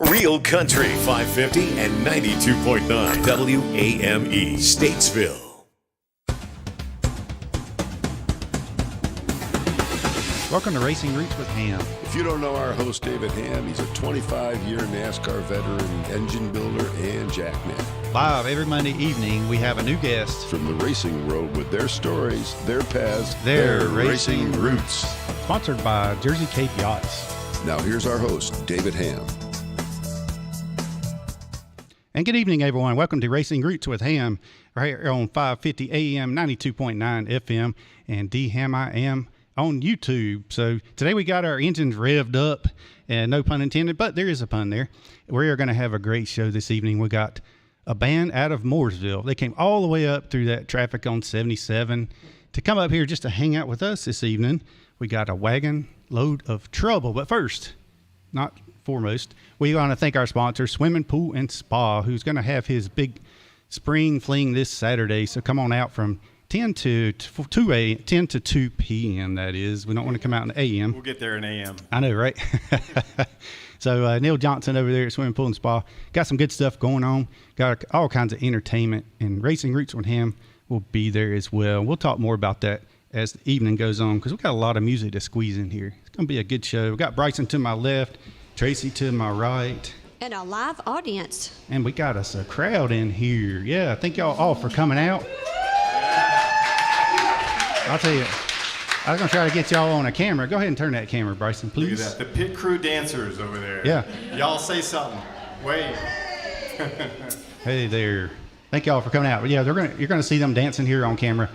Real Country 550 and 92.9 WAME Statesville. Welcome to Racing Roots with Hamm. If you don't know our host, David Hamm, he's a 25-year NASCAR veteran, engine builder, and jackman. Live every Monday evening, we have a new guest From the racing world with their stories, their paths, their racing roots. Sponsored by Jersey Cape Yachts. Now here's our host, David Hamm. And good evening, everyone. Welcome to Racing Roots with Hamm, right here on 550 AM, 92.9 FM, and DHammiam on YouTube. So today we got our engines revved up, and no pun intended, but there is a pun there. We are going to have a great show this evening. We got a band out of Mooresville. They came all the way up through that traffic on 77 to come up here just to hang out with us this evening. We got a wagon load of trouble. But first, not foremost, we want to thank our sponsor, Swimming Pool and Spa, who's going to have his big spring fling this Saturday. So come on out from 10 to 2 p.m. That is. We don't want to come out in the a.m. We'll get there in a.m. I know, right? So Neil Johnson over there at Swimming Pool and Spa got some good stuff going on. Got all kinds of entertainment, and Racing Roots with him will be there as well. We'll talk more about that as the evening goes on because we've got a lot of music to squeeze in here. It's going to be a good show. We got Bryson to my left, Tracy to my right. And a live audience. And we got us a crowd in here. Yeah, thank y'all all for coming out. I'll tell you, I was going to try to get y'all on a camera. Go ahead and turn that camera, Bryson, please. Look at that. The pit crew dancers over there. Yeah. Y'all say something. Wait. Hey there. Thank y'all for coming out. Yeah, you're going to see them dancing here on camera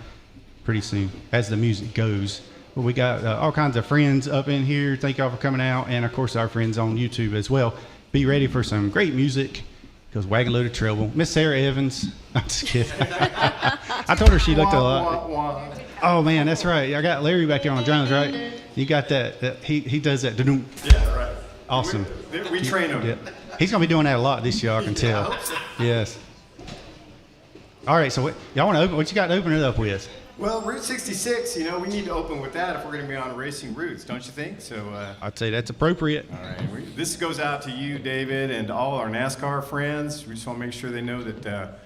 pretty soon as the music goes. Well, we got all kinds of friends up in here. Thank y'all for coming out. And, of course, our friends on YouTube as well. Be ready for some great music because Wagon Load of Trouble. Miss Sarah Evans. I'm just kidding. I told her she looked a lot. Oh, man, that's right. I got Larry back here on the drums, right? You got that. He does that. Yeah, right. Awesome. We train him. Yeah. He's going to be doing that a lot this year, I can tell. Yes. All right, so y'all want to open? What you got to open it up with? Well, Route 66, we need to open with that if we're going to be on Racing Routes, don't you think? So I'd say that's appropriate. All right. This goes out to you, David, and all our NASCAR friends. We just want to make sure they know that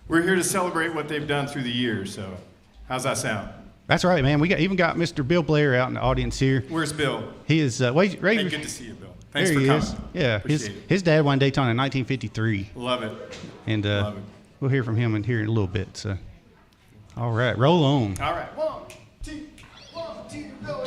we're here to celebrate what they've done through the years. So how's that sound? That's right, man. We even got Mr. Bill Blair out in the audience here. Where's Bill? He is. Hey, good to see you, Bill. Thanks there for coming. Is. Yeah, his dad won Daytona in 1953. Love it. And Love it. We'll hear from him in here in a little bit. So, all right, roll on. All right, 1, 2, go.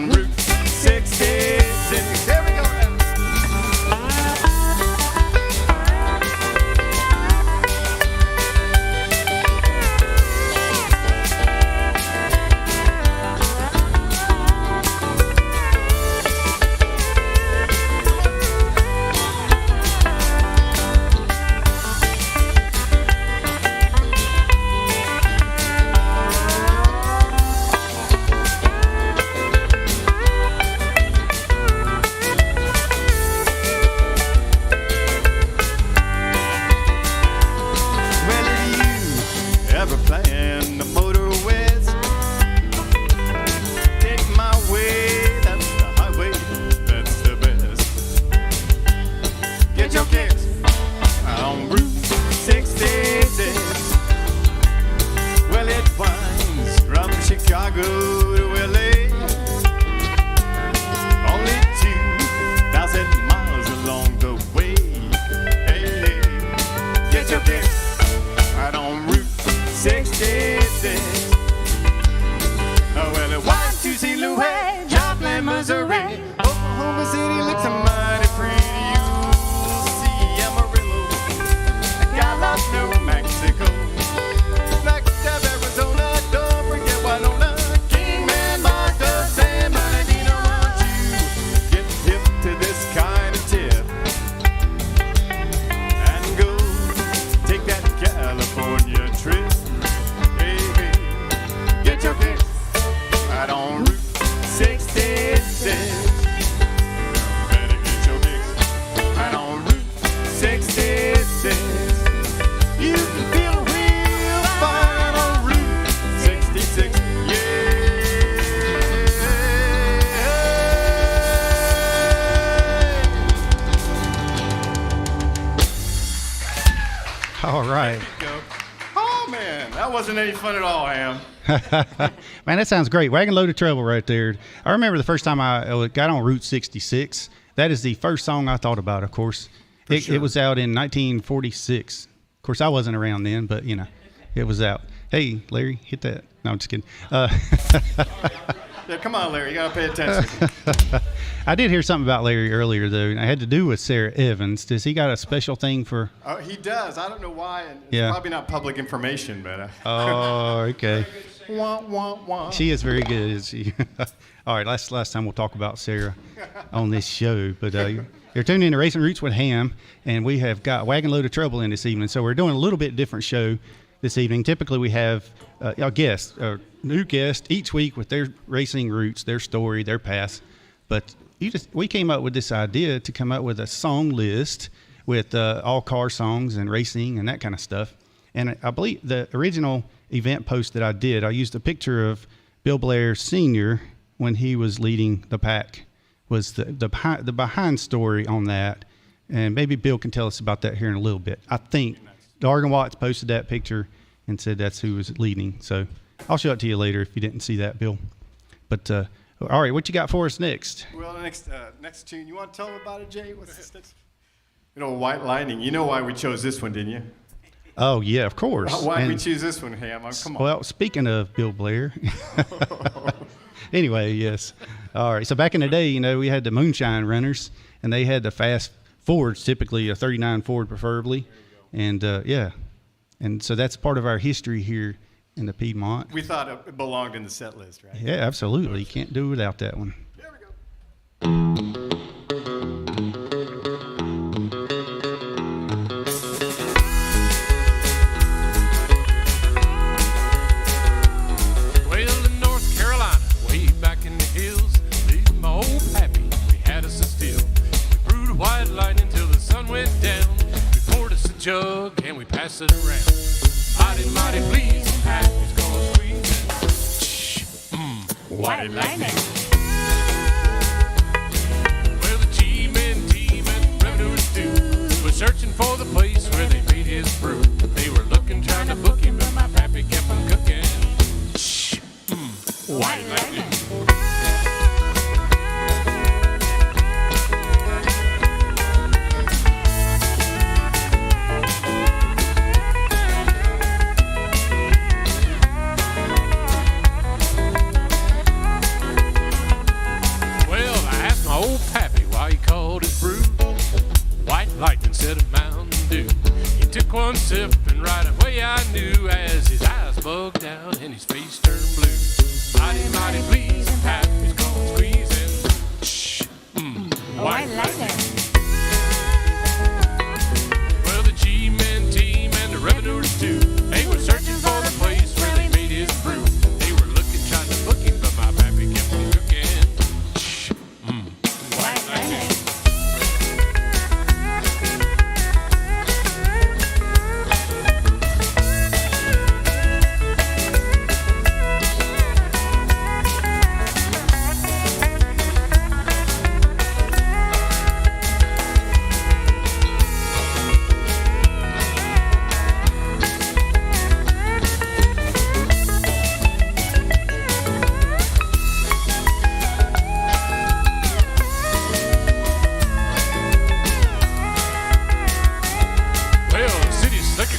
Route 66. All right. Go. Oh, man, that wasn't any fun at all, Hamm. Man, that sounds great. Wagon Load of Trouble right there. I remember the first time I got on Route 66. That is the first song I thought about, of course. It was out in 1946. Of course, I wasn't around then, but, you know, it was out. Hey, Larry, hit that. No, I'm just kidding. Yeah, come on, Larry. You got to pay attention. I did hear something about Larry earlier, though, and it had to do with Sarah Evans. Does he got a special thing for? He does. I don't know why. And it's probably not public information, but. Oh, okay. Wah, wah, wah. She is very good, isn't she? All right, last time we'll talk about Sarah on this show. But you're tuned in to Racing Roots with Hamm, and we have got Wagon Load of Trouble in this evening. So we're doing a little bit different show this evening. Typically, we have a guest, a new guest each week with their racing roots, their story, their past. But we came up with this idea to come up with a song list with all car songs and racing and that kind of stuff. And I believe the original event post that I did, I used a picture of Bill Blair Sr. when he was leading the pack, was the behind story on that. And maybe Bill can tell us about that here in a little bit. I think Dargan Watts posted that picture and said that's who was leading. So I'll show it to you later if you didn't see that, Bill. But all right, what you got for us next? Well, next tune, you want to tell them about it, Jay? What's this next? White Lightning. You know why we chose this one, didn't you? Oh, yeah, of course. Why did we choose this one, Hamm? Come on. Well, speaking of Bill Blair. Anyway, yes. All right, so back in the day, we had the Moonshine runners, and they had the fast Fords, typically a 39 Ford preferably. And, and so that's part of our history here in the Piedmont. We thought it belonged in the set list, right? Yeah, absolutely. You can't do without that one. There we go. Well, in North Carolina, way back in the hills, lived my old pappy. We had us a still. We brewed a white lightning till the sun went down. We poured us a jug and we passed it around. Mighty, mighty pleased, happy's gonna squeeze. White lightning. Well, the G-men team and the revenuers do were searching for the place where they made his brew. They were looking, trying to book him, but my pappy kept on cooking. White lightning. Lightning said a Mountain Dew. He took one sip and right away I knew as his eyes bugged out and his face turned blue. Mighty, mighty pleased and happy's gone squeezing. White lightning. Well, the G-men team and the revenuers too, they were searching for the place where they made his brew. They were looking, trying to book him, but my pappy kept on cooking. White lightning.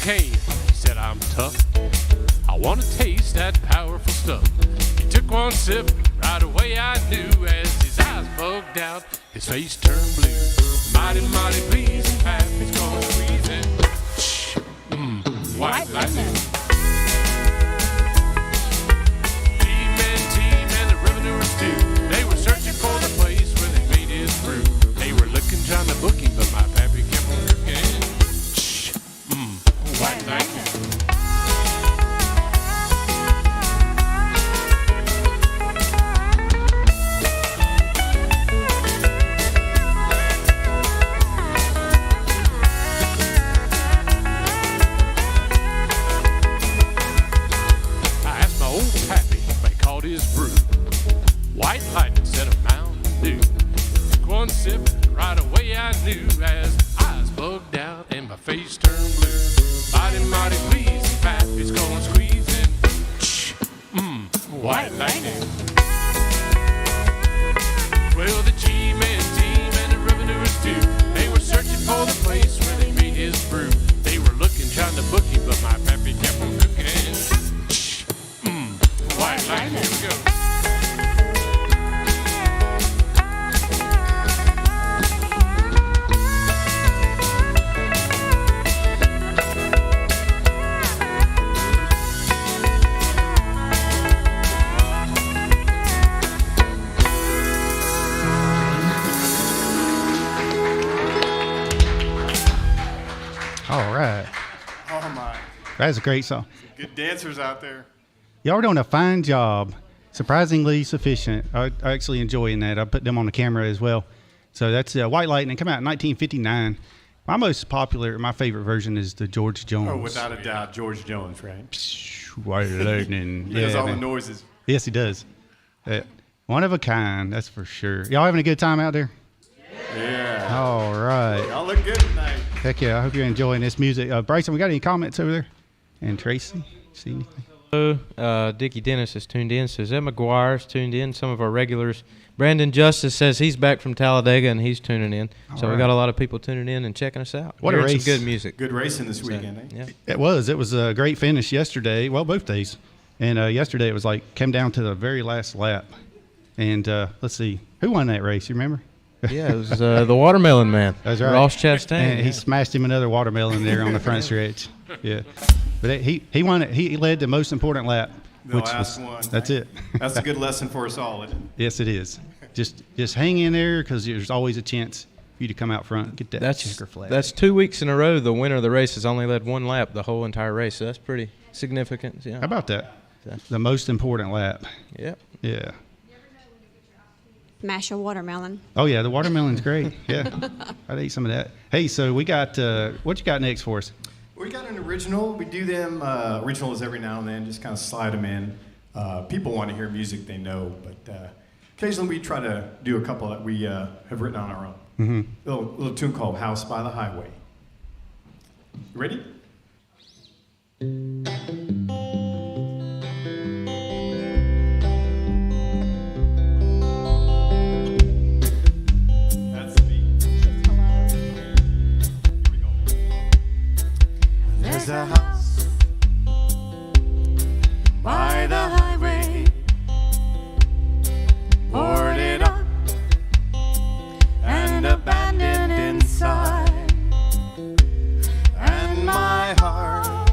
He said, I'm tough. I want to taste that powerful stuff. He took one sip, right away I knew as his eyes bugged out, his face turned blue. Mighty, mighty pleased and happy's gonna squeeze it. White lightning. G-men team and the revenuers too, they were searching for the place where they made his brew. They were looking, trying to book him, but my pappy kept on cooking. White lightning. I asked my old pappy if they called his brew White Lightning instead of Mountain Dew. Took one sip, right away I knew as eyes bugged out and my face turned blue. everybody please. Pappy's going squeezing. White lightning. Well, the G-Man team and the revenuers too, they were searching for the place where they made his brew. They were looking, trying to book him, but my pappy kept on cooking. White lightning, here we go. All right. Oh my. That's a great song. Good dancers out there. Y'all are doing a fine job. Surprisingly sufficient. I actually enjoying that. I put them on the camera as well. So that's White Lightning. Come out in 1959. My most popular, my favorite version is the George Jones. Oh, without a doubt, George Jones, right? White Lightning. He does all man. the noises. Yes, he does. One of a kind, that's for sure. Y'all having a good time out there? Yeah. All right. Y'all look good tonight. Heck yeah, I hope you're enjoying this music. Bryson, we got any comments over there? And Tracy, see anything? Hello, Dickie Dennis is tuned in. Suzette McGuire's tuned in. Some of our regulars. Brandon Justice says he's back from Talladega and he's tuning in. So we got a lot of people tuning in and checking us out. What a Hearing race. some good music. Good racing this weekend, eh? Yeah. It was a great finish yesterday. Well, both days. And yesterday it was like came down to the very last lap. And let's see, who won that race? You remember? Yeah, it was the Watermelon Man. That's right. Ross Chastain. And he smashed him another watermelon there on the front stretch. Yeah, but he won it. He led the most important lap. The last one. That's it. That's a good lesson for us all, isn't it? Yes, it is. Just hang in there because there's always a chance for you to come out front and get that checker flag. That's 2 weeks in a row the winner of the race has only led one lap the whole entire race. So that's pretty significant. Yeah. How about that? The most important lap. Yep. Yeah. Mash a watermelon. Oh yeah, the watermelon's great. Yeah, I'd eat some of that. Hey, so we got what you got next for us? We got an original. We do them originals every now and then, just kind of slide them in. People want to hear music they know, but occasionally we try to do a couple that we have written on our own. Mm-hmm. Little tune called "House by the Highway." You ready? That's the beat. Here we go. There's a house by the highway, boarded up and abandoned inside, and my heart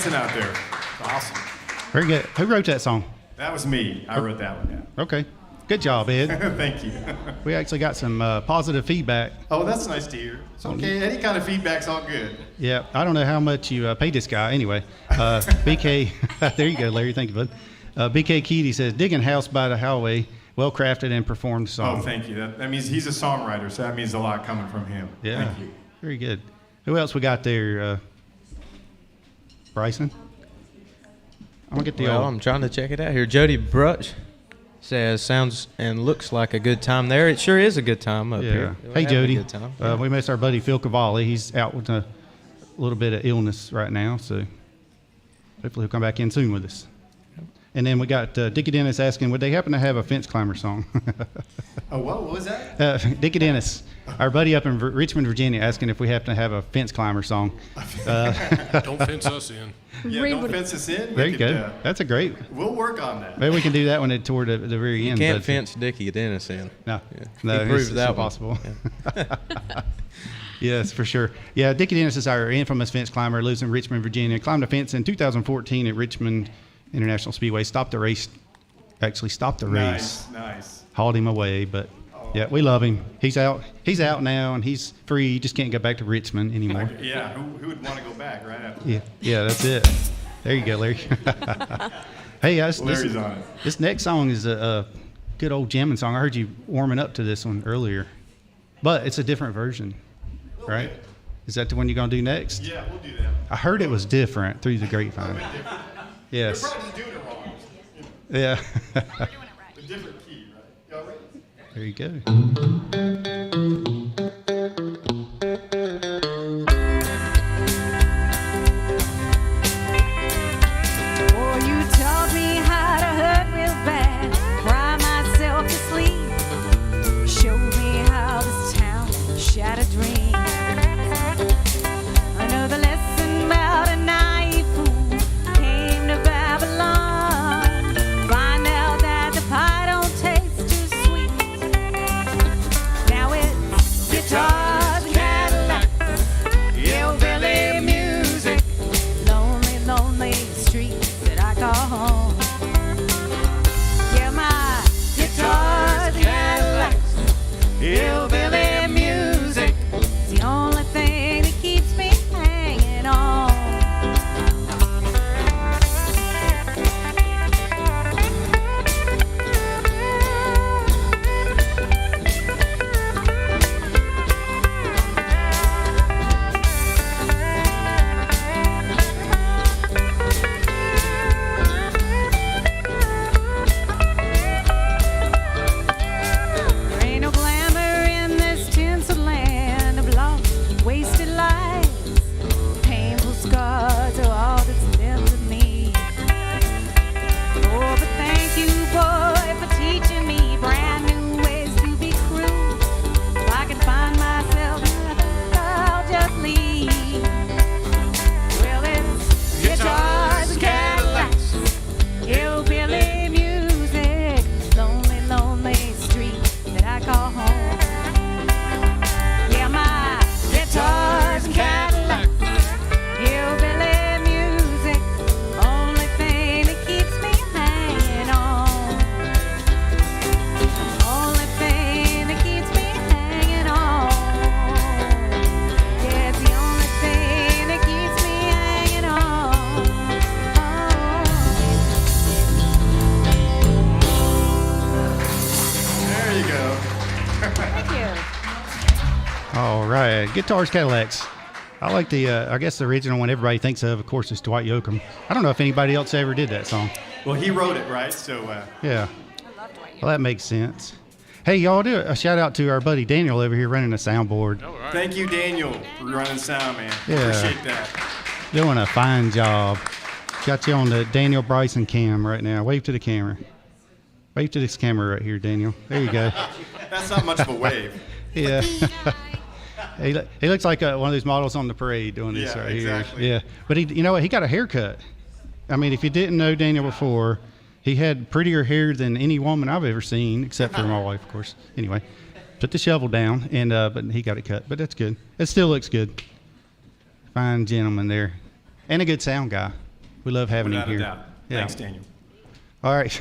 dancing out there. Awesome. Very good. Who wrote that song? That was me. I wrote that one down. Okay. Good job, Ed. Thank you. We actually got some positive feedback. Oh, that's nice to hear. It's okay. Any kind of feedback's all good. Yeah, I don't know how much you paid this guy. Anyway, BK, there you go, Larry. Thank you, bud. BK Keedy says, digging house by the highway, well-crafted and performed song. Oh, thank you. That means he's a songwriter, so that means a lot coming from him. Yeah. Thank you. Very good. Who else we got there? Bryson? I'm going to get the I'm trying to check it out here. Jody Brutch says, sounds and looks like a good time there. It sure is a good time up here. We're Hey, having a Jody. good time. We miss our buddy Phil Cavalli. He's out with a little bit of illness right now, so hopefully he'll come back in soon with us. And then we got Dickie Dennis asking, would they happen to have a fence climber song? Oh, what was that? Dickie Dennis, our buddy up in Richmond, Virginia, asking if we happen to have a fence climber song. Don't fence us in. Yeah, don't fence us in. There you go. That's a great. We'll work on that. Maybe we can do that one toward the very end. Can't fence Dickie Dennis in. No, Yeah. no, He proved it's that one. impossible. Yeah. Yes, for sure. Yeah, Dickie Dennis is our infamous fence climber, lives in Richmond, Virginia. Climbed a fence in 2014 at Richmond International Speedway. Stopped the race. Nice. Hauled him away, but yeah, we love him. He's out now, and he's free. He just can't go back to Richmond anymore. Yeah, who would want to go back right after? Yeah, that's it. There you go, Larry. Hey, Larry's on it. this next song is a good old jamming song. I heard you warming up to this one earlier, but it's a different version, right? Is that the one you're gonna do next? Yeah, we'll do that. I heard it was different through the grapevine. Yes. We're probably just doing it wrong. Yeah. A different key, right? Y'all ready? There you go. Oh, you taught me how to hurt real bad, cry myself to sleep. Showed me how this town shattered dreams. Another lesson about a naive fool came to Babylon. Find out that the pie don't taste too sweet. Now it's guitars and Cadillacs, hillbilly music, lonely, lonely streets that I call home. Yeah, my guitars and Cadillacs, hillbilly music is the only thing that keeps me hanging on. There ain't no glamour in this tinsel land of lost, wasted lives. Painful scars are all that's left of me. Oh, but thank you, boy, for teaching me brand new ways to be cruel. If I can find myself, I'll just leave. Well, it's guitars and Cadillacs, hillbilly music, lonely, lonely street that I call home. Yeah, my guitars and Cadillacs, hillbilly music, only thing that keeps me hanging on. Only thing that keeps me hanging on. Yeah, it's the only thing that keeps me hanging on. There you go. Thank you. All right, guitars, Cadillacs. I like the, I guess the original one everybody thinks of course, is Dwight Yoakam. I don't know if anybody else ever did that song. Well, he wrote it, right? So, Yeah. Well, that makes sense. Hey, y'all, do a shout out to our buddy Daniel over here running the soundboard. All right. thank you, Daniel, for running sound, man. Yeah. Appreciate that. Doing a fine job. Got you on the Daniel Bryson cam right now. Wave to the camera. Wave to this camera right here, Daniel. There you go. That's not much of a wave. Yeah. he looks like one of those models on the parade doing this Yeah, right exactly. here. Yeah. But you know what? He got a haircut. I mean, if you didn't know Daniel before, he had prettier hair than any woman I've ever seen, except for my wife, of course. Anyway, put the shovel down, and but he got it cut. But that's good. It still looks good. Fine gentleman there, and a good sound guy. We love having Without him a here. doubt. Yeah. Thanks, Daniel. All right.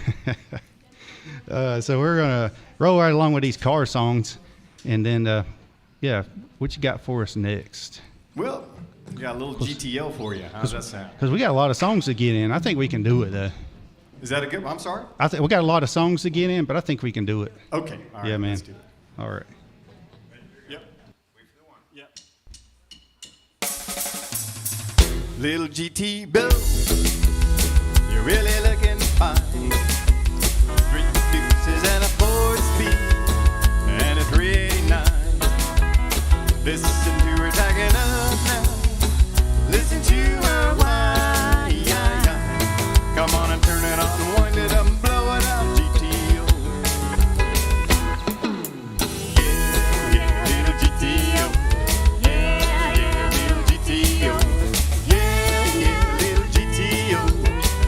So we're going to roll right along with these car songs. And then, what you got for us next? Well, we got a little GTO for you. How's that sound? Because we got a lot of songs to get in. I think we can do it, though. Is that a good one? I'm sorry? I think we got a lot of songs to get in, but I think we can do it. Okay. All right. Yeah, man. Let's do it. All right. Yep. Wait for the one. Yep. Little GT Bill, you're really looking fine. 3 deuces and a 4-speed and a 389. Listen to her tagging up now. Listen to her whine. Come on and turn it on and wind it up and blow it out, GTO. Yeah, little GTO. Yeah, little GTO. Yeah, little GTO.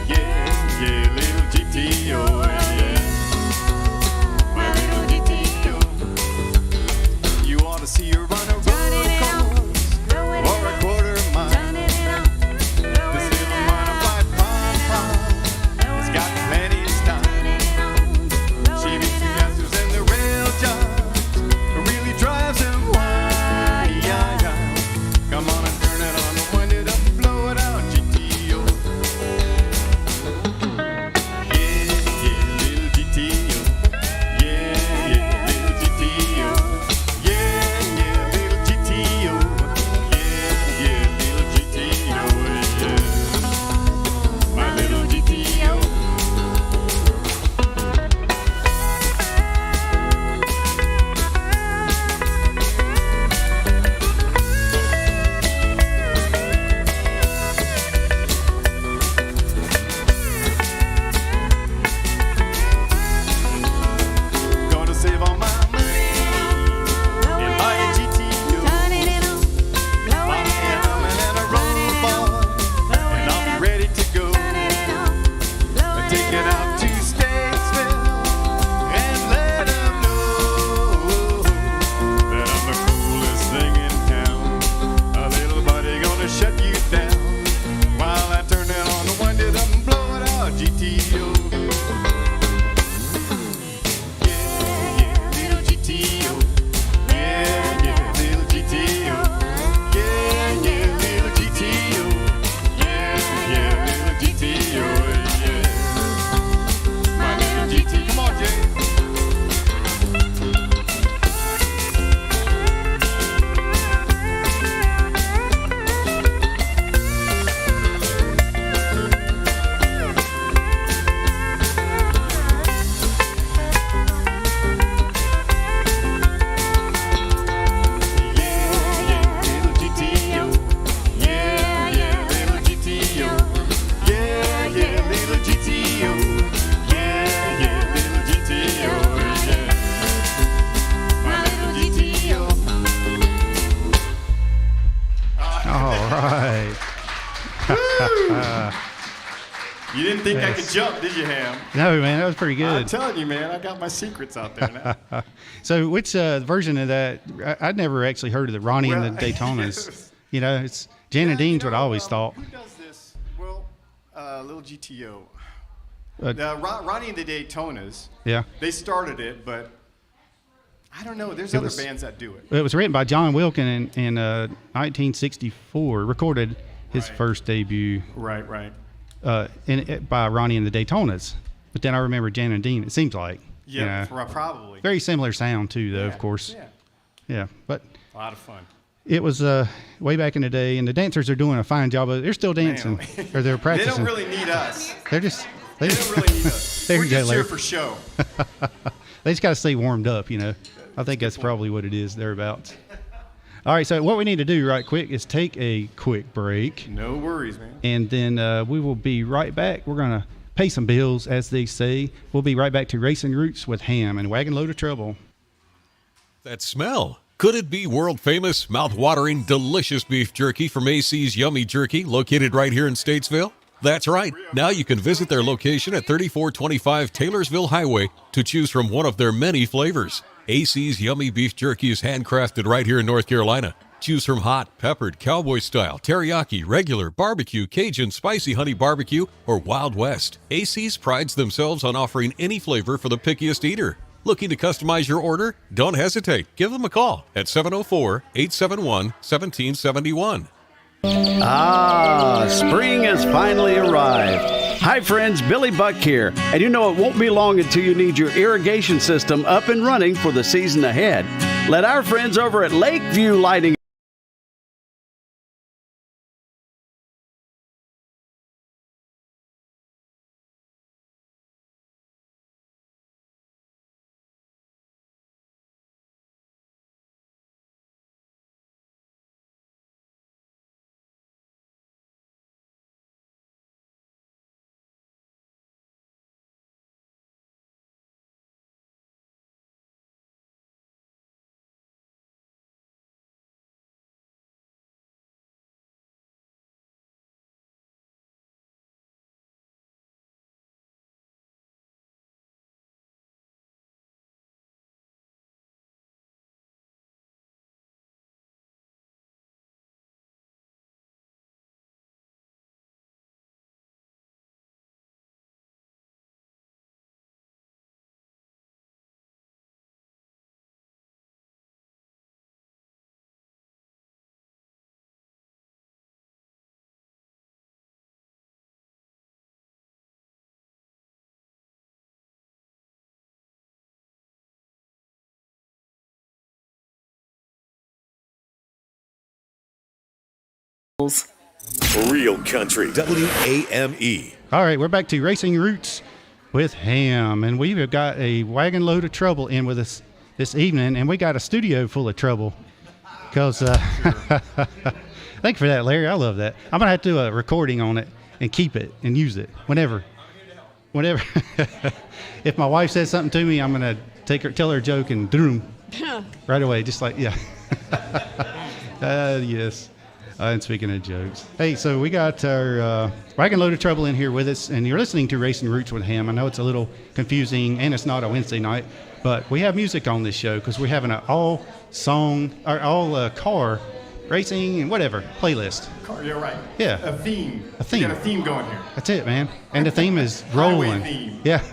Yeah, little GTO. Yeah, my little GTO. You ought to see her run a road course or a quarter mile. This little modified pom-pom has got plenty of style. She beats the casters and the rail jobs, really drives them wild. Come on and turn it on and wind it up and blow it out, GTO. Yeah, little GTO. Yeah, little GTO. Yeah, little GTO. Yeah, little GTO. Yeah, my little GTO. Gonna save all my money and buy a GTO. Buy me a Hammond and a roll boy, and I'll be ready to go. Take it out to Statesville and let them know that I'm the coolest thing in town. A little buddy gonna shut you down while I turn it on and wind it up and blow it out, GTO. Yeah, little GTO. Yeah, little GTO. Yeah, little GTO. Yeah, little GTO. Yeah, my little GT. Come on, Jay. Yeah, little GTO. Yeah, little GTO. Yeah, little GTO. Yeah, little GTO. Yeah, my little GTO. All right. You didn't think I Yes. could jump, did you, Ham? No, man, that was pretty I'm good. telling you, man, I got my secrets out there now. So which version of that? I'd never actually heard of the Ronnie and the Well, Daytonas. You know, it's Jan and Dean's what I always thought. Who does this? Well, little GTO. Uh, Ronnie and the Daytonas, Yeah. they started it, but I don't know. There's It other was- bands that do it. It was written by John Wilkin in 1964. Recorded his Right. first debut Right. by Ronnie and the Daytonas. But then I remember Jan and Dean. It seems like. you Yeah, know. probably. Very similar sound too, though. Yeah, Of course. Yeah, Yeah. But a lot of fun. it was way back in the day, and the dancers are doing a fine job. They're still dancing, Man. or they're They practicing. don't really need us. They're just. They don't really need us. There We're you go, just here Larry. for show. They just got to stay warmed up, you know. I think that's probably what it is thereabouts. All right, so what we need to do right quick is take a quick break, No worries, man. and then we will be right back. We're going to pay some bills, as they say. We'll be right back to Racing Roots with Hamm and Wagon Load of Trouble. That smell. Could it be world famous, mouth-watering, delicious beef jerky from AC's Yummy Jerky, located right here in Statesville? That's right. Now you can visit their location at 3425 Taylorsville Highway to choose from one of their many flavors. AC's Yummy Beef Jerky is handcrafted right here in North Carolina. Choose from hot, peppered, cowboy style, teriyaki, regular, barbecue, Cajun, spicy honey barbecue, or Wild West. AC's prides themselves on offering any flavor for the pickiest eater. Looking to customize your order? Don't hesitate. Give them a call at 704-871-1771. Ah, spring has finally arrived. Hi friends, Billy Buck here. And you know it won't be long until you need your irrigation system up and running for the season ahead. Let our friends over at Lakeview Lighting Real country. WAME. All right, we're back to Racing Roots with Hamm, and we've got a wagon load of trouble in with us this evening, and we got a studio full of trouble because thank you for that, Larry. I love that. I'm gonna have to do a recording on it and keep it and use it whenever if my wife says something to me, I'm gonna tell her a joke and doom right away, just like yes. And speaking of jokes, hey, so we got our wagon load of trouble in here with us, and you're listening to Racing Roots with Hamm. I know it's a little confusing, and it's not a Wednesday night, but we have music on this show because we're having an all car racing and whatever playlist. Yeah, right. Yeah. A theme. A theme. We got a theme going here. That's it, man. And the theme is rolling. Theme. Yeah.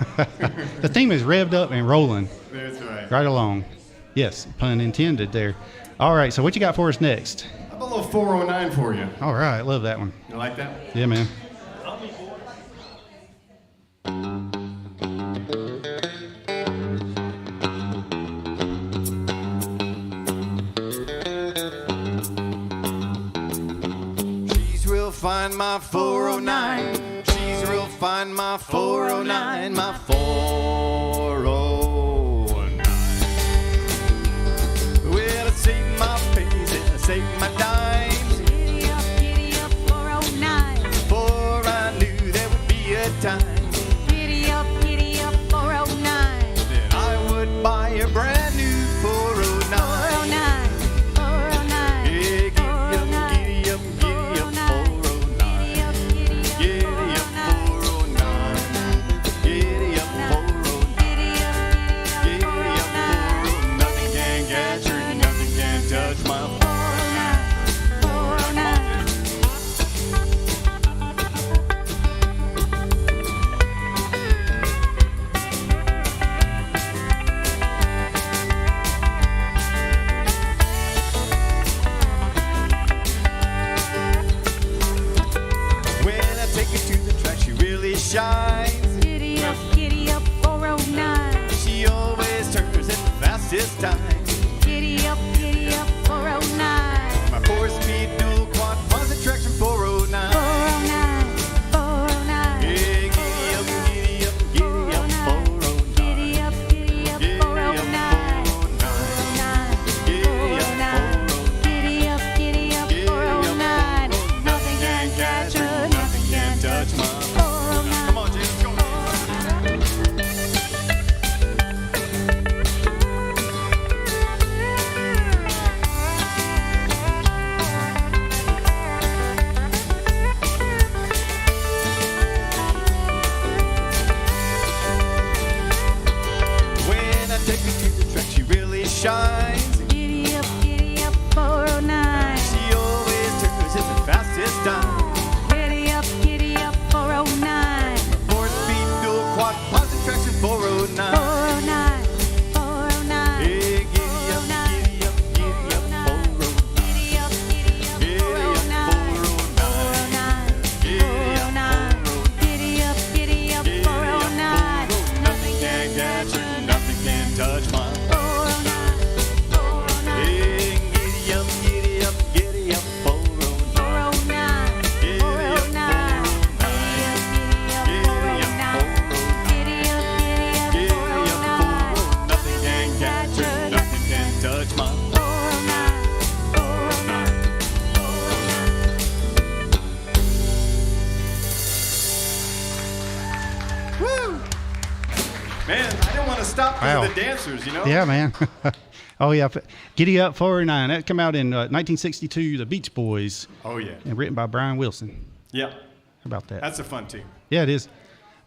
The theme is revved up and rolling. That's right. Right along. Yes, pun intended there. All right, so what you got for us next? How about a little 409 for you? All right, love that one. You like that? Yeah, man. She's real fine, my 409. She's real fine, my 409. My 409. Well, I save my pennies and I save my dimes. Giddy up, 409. Before I knew there would be a time Giddy up, 409. that I would buy a brand new 409. 409, 409. Yeah, giddy up, 409. Giddy up, 409. Giddy up, 409. Giddy up, 409. Nothing can catch her, nothing can touch my 409. When I take her to the track, she really shines. Giddy up, 409. She always turns at the fastest time. Giddy up, 409. My 4-speed dual quad positive traction 409. 409, 409. Yeah, giddy up, 409. Giddy up, 409. 409. Nothing can catch her, nothing can touch my 409. Come on, Jim, let's go. When I take her to the track, she really shines. Giddy up, 409. Man, I didn't want to stop because Wow. of the dancers, you know? Yeah, man. Oh, yeah. Giddy Up 409. That came out in 1962, The Beach Boys. Oh, yeah. And written by Brian Wilson. Yeah. How about that? That's a fun team. Yeah, it is.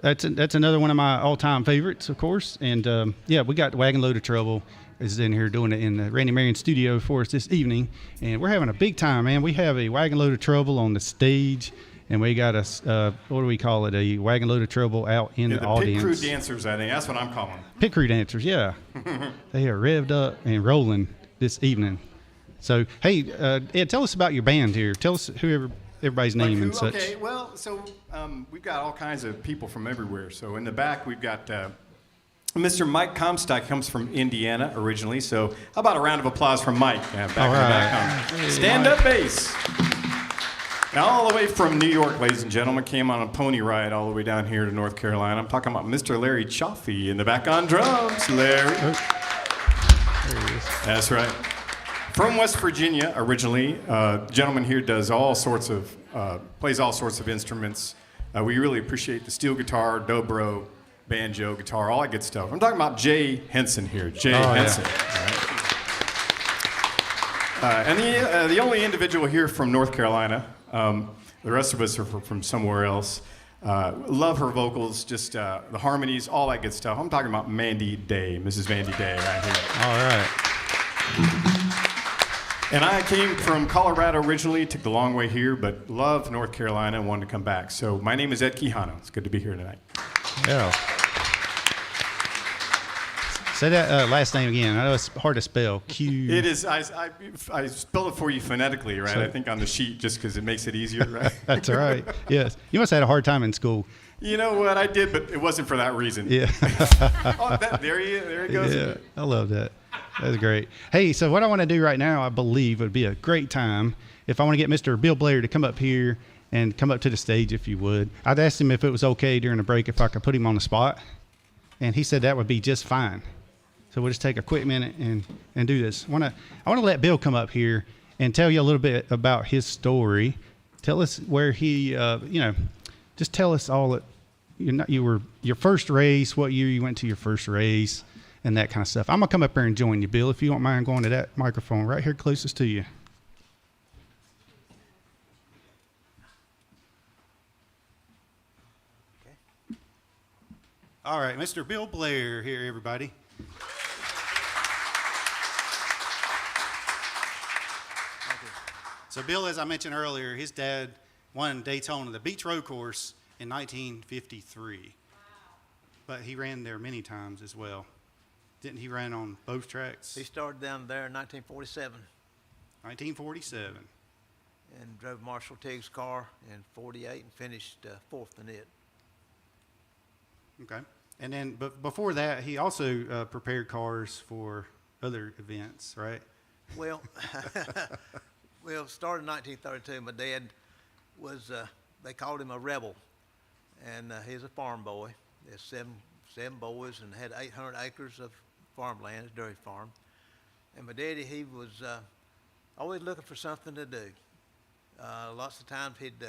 That's another one of my all-time favorites, of course. And, yeah, we got Wagon Load of Trouble is in here doing it in the Randy Marion studio for us this evening. And we're having a big time, man. We have a Wagon Load of Trouble on the stage. And we got a, what do we call it, a Wagon Load of Trouble out in the audience. Pit crew dancers, I think. That's what I'm calling them. Pit crew dancers, yeah. They are revved up and rolling this evening. So, hey, Ed, tell us about your band here. Tell us everybody's name and such. Okay, well, so we've got all kinds of people from everywhere. So in the back, we've got Mr. Mike Comstock comes from Indiana originally. So how about a round of applause from Mike? Back All in the right. back on stand-up bass. Now, all the way from New York, ladies and gentlemen, came on a pony ride all the way down here to North Carolina. I'm talking about Mr. Larry Chaffee in the back on drums. Larry. There he is. That's right. From West Virginia originally. Gentleman here does plays all sorts of instruments. We really appreciate the steel guitar, dobro, banjo, guitar, all that good stuff. I'm talking about Jay Henson here. Jay Henson. Yeah. All right. And the only individual here from North Carolina. The rest of us are from somewhere else. Love her vocals, just the harmonies, all that good stuff. I'm talking about Mandy Day, Mrs. Mandy Day right here. All right. And I came from Colorado originally, took the long way here, but loved North Carolina and wanted to come back. So my name is Ed Quijano. It's good to be here tonight. Yeah. Say that last name again. I know it's hard to spell. Q. It is. I spelled it for you phonetically, right? So- I think on the sheet just because it makes it easier, right? That's all right. Yes. You must have had a hard time in school. You know what? I did, but it wasn't for that reason. Yeah. There it goes. Yeah. I love that. That's great. Hey, so what I want to do right now, I believe, would be a great time if I want to get Mr. Bill Blair to come up here and come up to the stage, if you would. I'd asked him if it was okay during the break if I could put him on the spot, and he said that would be just fine. So we'll just take a quick minute and do this. I want to let Bill come up here and tell you a little bit about his story. Tell us where he, just tell us all that you were your first race, what year you went to your first race, and that kind of stuff. I'm gonna come up there and join you, Bill, if you don't mind going to that microphone right here closest to you. Okay. All right, Mr. Bill Blair here, everybody. So Bill, as I mentioned earlier, his dad won Daytona, the Beach Road Course, in 1953. Wow. But he ran there many times as well. Didn't he run on both tracks? He started down there in 1947. 1947. And drove Marshall Teague's car in 48 and finished fourth in it. Okay. And then, but before that, he also prepared cars for other events, right? Well, started in 1932. My dad was, they called him a rebel. And he's a farm boy. There's seven boys and had 800 acres of farmland, a dairy farm. And my daddy, he was always looking for something to do. Lots of times he'd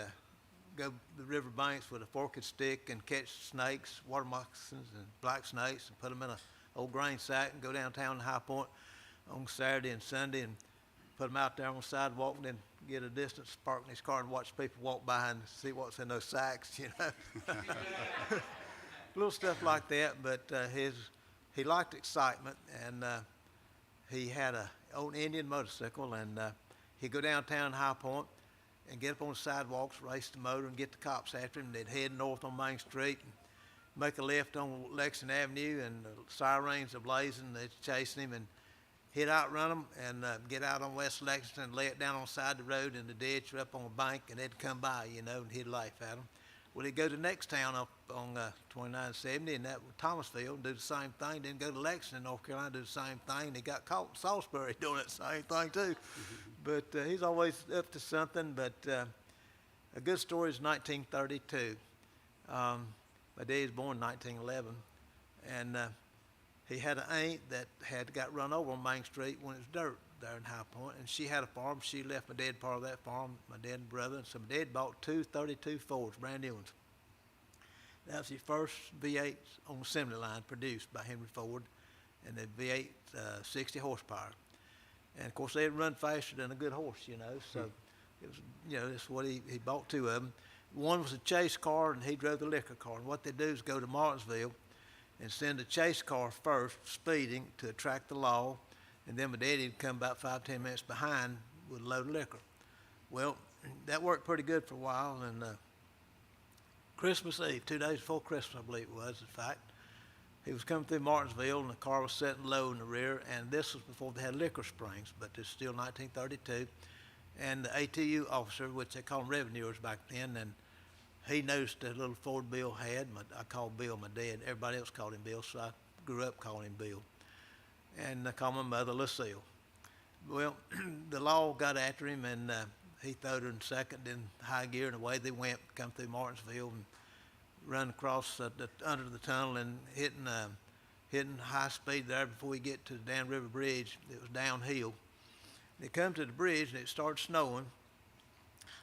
go to the river banks with a forked stick and catch snakes, water moccasins and black snakes, and put them in an old grain sack and go downtown to High Point on Saturday and Sunday and put them out there on the sidewalk and then get a distance, park in his car and watch people walk by and see what's in those sacks, you know. Little stuff like that, but he liked excitement, and he had an old Indian motorcycle, and he'd go downtown High Point and get up on the sidewalks, race the motor, and get the cops after him. They'd head north on Main Street and make a left on Lexington Avenue, and the sirens are blazing. They're chasing him, and he'd outrun them and get out on West Lexington and lay it down on the side of the road in the ditch or up on a bank, and they'd come by, you know, and he'd laugh at them. Well, he'd go to the next town up on 2970, and that was Thomasville, and do the same thing. Then go to Lexington, North Carolina, do the same thing. And he got caught in Salisbury doing that same thing, too. But he's always up to something. But a good story is 1932. My dad was born in 1911, and he had an aunt that had got run over on Main Street when it was dirt there in High Point, and she had a farm. She left my dad part of that farm, my dad and brother, and so my dad bought two 32 Fords, brand new ones. That was the first V8 on assembly line produced by Henry Ford, and the V8 60 horsepower. And of course, they'd run faster than a good horse, you know. So it was, you know, that's what he bought two of them. One was a chase car, and he drove the liquor car. And what they do is go to Martinsville and send a chase car first, speeding, to attract the law, and then my daddy would come about 5-10 minutes behind with a load of liquor. Well, that worked pretty good for a while, and Christmas Eve, 2 days before Christmas, I believe it was, in fact, he was coming through Martinsville, and the car was sitting low in the rear, and this was before they had liquor springs, but it's still 1932. And the ATU officer, which they called them revenuers back then, and he noticed the little Ford Bill had. I called Bill my dad. Everybody else called him Bill, so I grew up calling him Bill. And I called my mother Lucille. Well, the law got after him, and he throwed her in second, in high gear, and away they went, come through Martinsville and run across under the tunnel and hitting high speed there before we get to the Dan River Bridge. It was downhill. They come to the bridge, and it started snowing.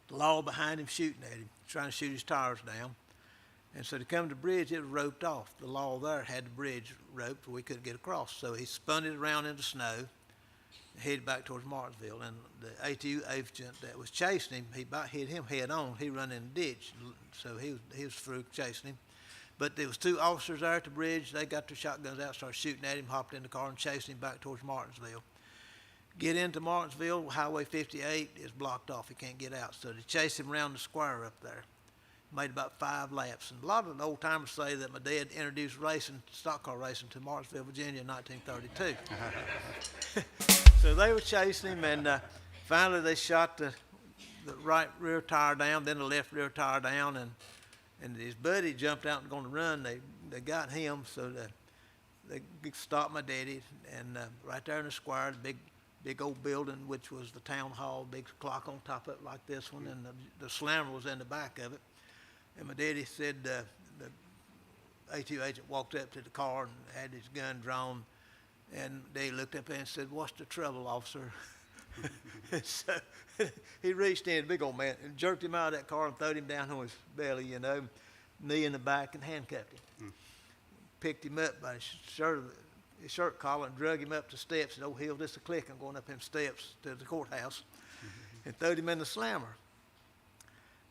The law behind him shooting at him, trying to shoot his tires down. And so to come to the bridge, it was roped off. The law there had the bridge roped, we couldn't get across. So he spun it around in the snow, headed back towards Martinsville. And the ATU agent that was chasing him, he about hit him head on. He run in the ditch, so he was through chasing him. But there was two officers there at the bridge. They got their shotguns out, started shooting at him, hopped in the car and chased him back towards Martinsville. Get into Martinsville, Highway 58 is blocked off. He can't get out. So they chased him around the square up there. Made about 5 laps. And a lot of the old timers say that my dad introduced racing, stock car racing, to Martinsville, Virginia in 1932. So they were chasing him, and finally they shot the right rear tire down, then the left rear tire down, and his buddy jumped out and going to run. They got him, so they stopped my daddy, and right there in the square, the big old building, which was the town hall, big clock on top of it like this one, and the slammer was in the back of it. And my daddy said the ATU agent walked up to the car and had his gun drawn, and they looked up and said, "What's the trouble, officer?" So he reached in, big old man, and jerked him out of that car and throwed him down on his belly, you know, knee in the back, and handcuffed him. Picked him up by his shirt collar and drug him up the steps. And, "Oh, hell, this is a click. I'm going up them steps to the courthouse," and throwed him in the slammer.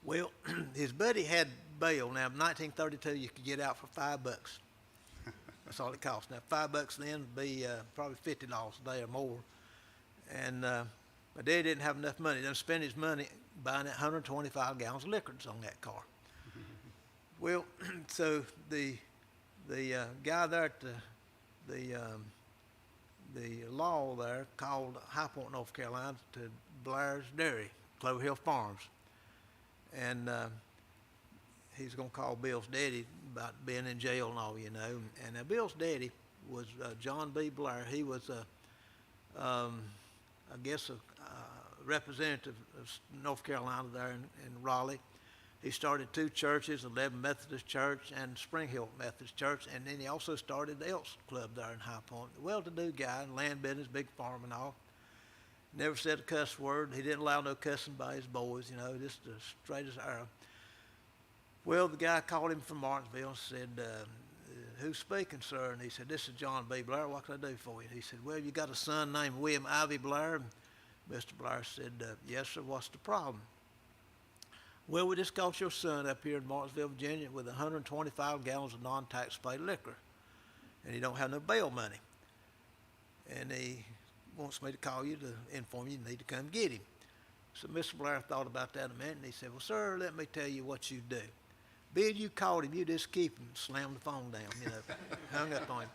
Well, his buddy had bail. Now, in 1932, you could get out for $5. That's all it cost. Now, $5 then would be probably $50 a day or more. And my dad didn't have enough money. He didn't spend his money buying 125 gallons of liquors on that car. Well, so the guy there at the law there called High Point, North Carolina, to Blair's Dairy, Clover Hill Farms. And he's going to call Bill's daddy about being in jail and all, you know. And Bill's daddy was John B. Blair. He was, I guess, a representative of North Carolina there in Raleigh. He started 2 churches, 11 Methodist Church and Spring Hill Methodist Church, and then he also started the Elks Club there in High Point. Well-to-do guy, land business, big farm and all. Never said a cuss word. He didn't allow no cussing by his boys, you know, just as straight as an arrow. Well, the guy called him from Martinsville and said, "Who's speaking, sir?" And he said, "This is John B. Blair. What can I do for you?" And he said, "Well, you got a son named William Ivy Blair?" And Mr. Blair said, "Yes, sir. What's the problem?" "Well, we just caught your son up here in Martinsville, Virginia, with 125 gallons of non-tax paid liquor, and he don't have no bail money. And he wants me to call you to inform you need to come get him." So Mr. Blair thought about that a minute, and he said, "Well, sir, let me tell you what you do. Bill, you called him, you just keep him." Slammed the phone down, you know, hung up on him.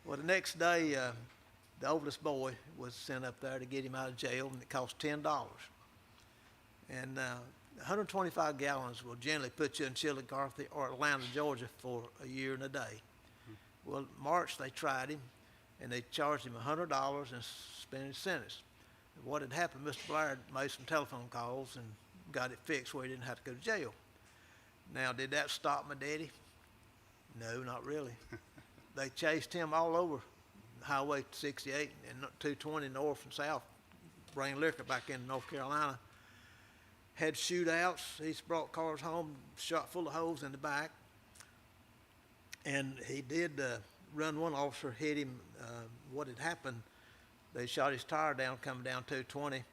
Well, the next day, the oldest boy was sent up there to get him out of jail, and it cost $10. And 125 gallons will generally put you in Chillicothe or Atlanta, Georgia for a year and a day. Well, March they tried him, and they charged him $100 and suspended his sentence. What had happened, Mr. Blair made some telephone calls and got it fixed where he didn't have to go to jail. Now, did that stop my daddy? No, not really. They chased him all over Highway 68 and 220 north and south, bringing liquor back into North Carolina. Had shootouts. He's brought cars home, shot full of holes in the back. And he did run. One officer hit him. What had happened, they shot his tire down coming down 220,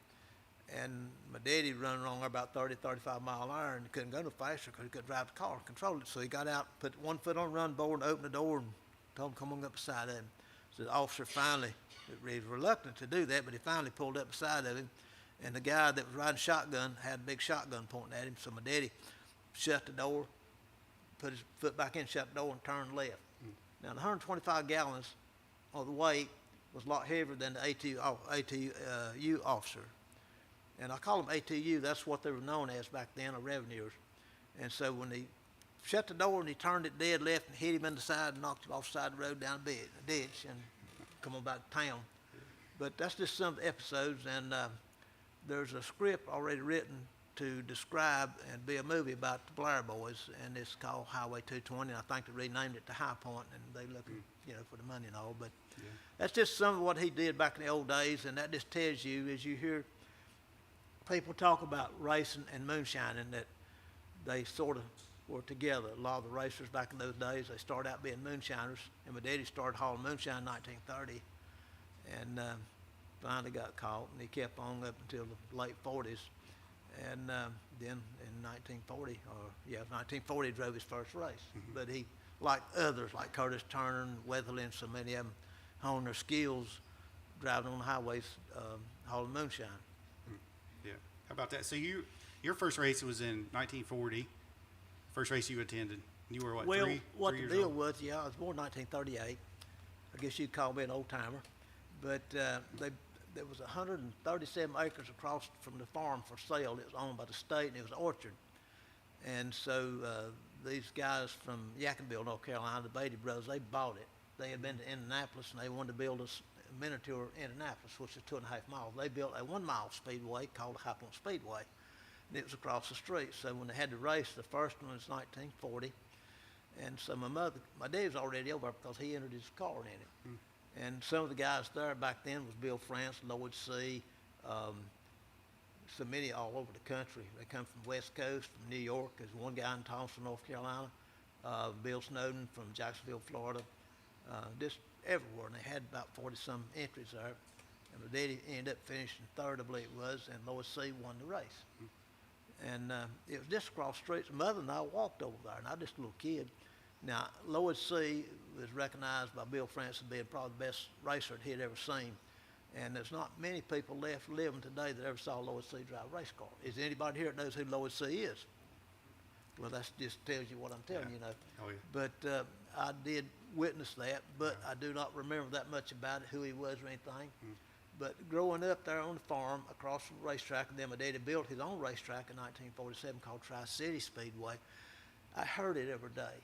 and my daddy run along there about 30, 35 mile an hour, and couldn't go no faster because he couldn't drive the car, control it. So he got out, put one foot on the run board, and opened the door, and told him come on up beside of him. So the officer finally, he was reluctant to do that, but he finally pulled up beside of him, and the guy that was riding shotgun had a big shotgun pointing at him. So my daddy shut the door, put his foot back in, shut the door, and turned left. Now, the 125 gallons of the weight was a lot heavier than the ATU officer. And I call them ATU, that's what they were known as back then, revenuers. And so when he shut the door and he turned it dead left and hit him in the side and knocked him off the side of the road down a ditch and come on back to town. But that's just some of the episodes, and there's a script already written to describe and be a movie about the Blair boys, and it's called Highway 220, and I think they renamed it to High Point, and they looking, for the money and all, but that's just some of what he did back in the old days, and that just tells you, as you hear people talk about racing and moonshining, that they sort of were together. A lot of the racers back in those days, they started out being moonshiners, and my daddy started hauling moonshine in 1930, and finally got caught, and he kept on up until the late 40s. And then in 1940, 1940, he drove his first race. But he, like others, like Curtis Turner and Weatherly and so many of them, honed their skills driving on the highways, hauling moonshine. Yeah. How about that? So your first race was in 1940. First race you attended. You were what? Well, three what years the deal old? was, I was born in 1938. I guess you'd call me an old timer. But there was 137 acres across from the farm for sale. It was owned by the state, and it was an orchard. And so these guys from Yadkinville, North Carolina, the Beatty brothers, they bought it. They had been to Indianapolis, and they wanted to build a miniature Indianapolis, which is 2.5 miles. They built a 1 mile speedway called the High Point Speedway, and it was across the street. So when they had the race, the first one was 1940. And so my dad was already over because he entered his car in it. And some of the guys there back then was Bill France, Lloyd C., so many all over the country. They come from West Coast, from New York. There's one guy in Thompson, North Carolina, Bill Snowden from Jacksonville, Florida, just everywhere. And they had about 40-some entries there. And my daddy ended up finishing third, I believe it was, and Lloyd C. won the race. And it was just across the street. My mother and I walked over there, and I was just a little kid. Now, Lloyd C. was recognized by Bill France as being probably the best racer that he had ever seen. And there's not many people left living today that ever saw Lloyd C. drive a race car. Is there anybody here that knows who Lloyd C. is? Well, that just tells you what I'm telling you, Oh, yeah. But I did witness that, but I do not remember that much about it, who he was or anything. But growing up there on the farm across from the racetrack, and then my daddy built his own racetrack in 1947 called Tri-City Speedway, I heard it every day.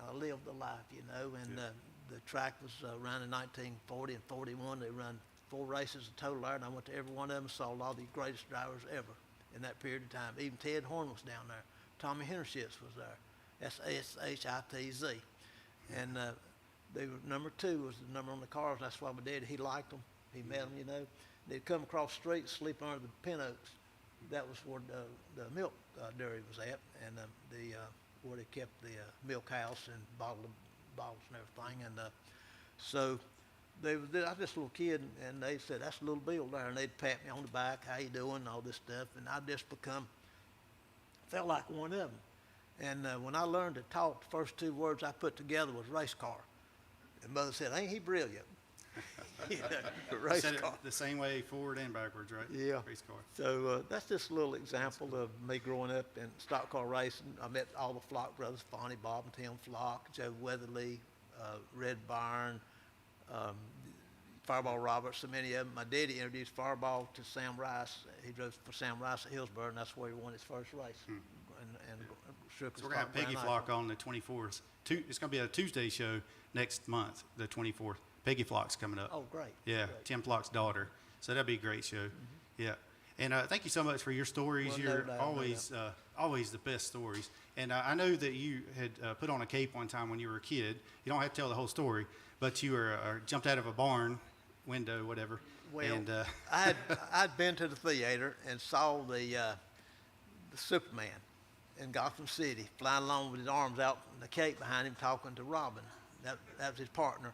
I lived the life, and the track was around in 1940 and 41. They run 4 races in total there, and I went to every one of them and saw a lot of the greatest drivers ever in that period of time. Even Ted Horn was down there. Tommy Hendershitz was there. S-H-I-T-Z. And they were, number 2 was the number on the cars. That's why my daddy, he liked them. He met them, They'd come across the street and sleep under the pin oaks. That was where the milk dairy was at, and where they kept the milk house and bottles and everything. And so I was just a little kid, and they said, that's little Bill there. And they'd pat me on the back, how you doing, and all this stuff. And I just felt like one of them. And when I learned to talk, the first 2 words I put together was race car. And Mother said, ain't he brilliant? Race Said it car. the same way forward and backwards, right? Yeah. Race car. So that's just a little example of me growing up in stock car racing. I met all the Flock brothers, Fonnie, Bob, and Tim Flock, Joe Weatherly, Red Byron, Fireball Roberts, so many of them. My daddy introduced Fireball to Sam Rice. He drove for Sam Rice at Hillsborough, and that's where he won his first race. And shook So we're going to have Peggy Flock on the 24th. It's going to be a Tuesday show next month, the 24th. Peggy Flock's coming up. Oh, great. Yeah, Great. Tim Flock's daughter. So that'll be a great show. Yeah. And thank you so much for your stories. Well, no You're doubt, always the best stories. And I know that you had put on a cape one time when you were a kid. You don't have to tell the whole story, but you were jumped out of a barn window, whatever. Well, and, I'd been to the theater and saw the Superman, in Gotham City, flying along with his arms out and the cape behind him, talking to Robin. That was his partner.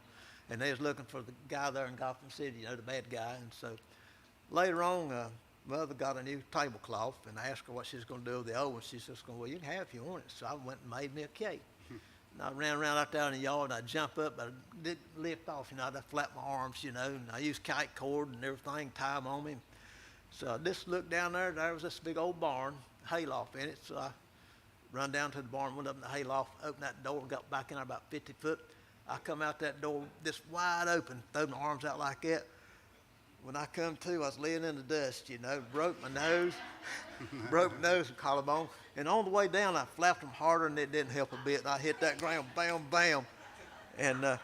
And they was looking for the guy there in Gotham City, you know, the bad guy. And so later on, Mother got a new tablecloth, and I asked her what she was going to do with the old one. She says, well, you can have it if you want it. So I went and made me a cake. And I ran around out there in the yard, and I'd jump up, but I didn't lift off, you know, I'd flap my arms, you know, and I used kite cord and everything, tie them on me. So I just looked down there was this big old barn, hayloft in it. So I run down to the barn, went up in the hayloft, opened that door, got back in there about 50 foot. I come out that door just wide open, throw my arms out like that. When I come to, I was laying in the dust, you know, broke my nose and collarbone. And on the way down, I flapped them harder, and it didn't help a bit. And I hit that ground, bam, bam. And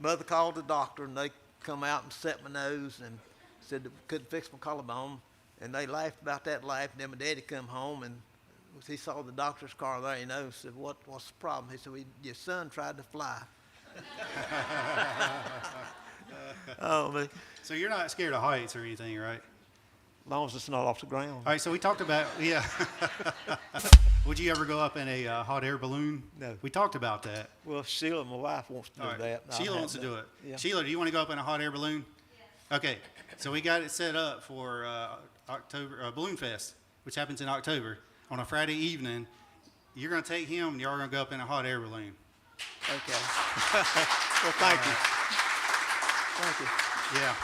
Mother called the doctor, and they come out and set my nose and said they couldn't fix my collarbone. And they laughed about that laugh. And then my daddy come home, and he saw the doctor's car there, you know, and said, what's the problem? He said, well, your son tried to fly. Oh, man. So you're not scared of heights or anything, right? As long as it's not off the ground. All right, so we talked about, yeah. Would you ever go up in a hot air balloon? No. We talked about that. Well, Sheila, my wife, wants to do that. Sheila wants to do it. Yeah. Sheila, do you want to go up in a hot air balloon? Yes. Okay, so we got it set up for October Balloon Fest, which happens in October. On a Friday evening, you're going to take him, and y'all are going to go up in a hot air balloon. Okay. Well, thank you. Thank you. Yeah.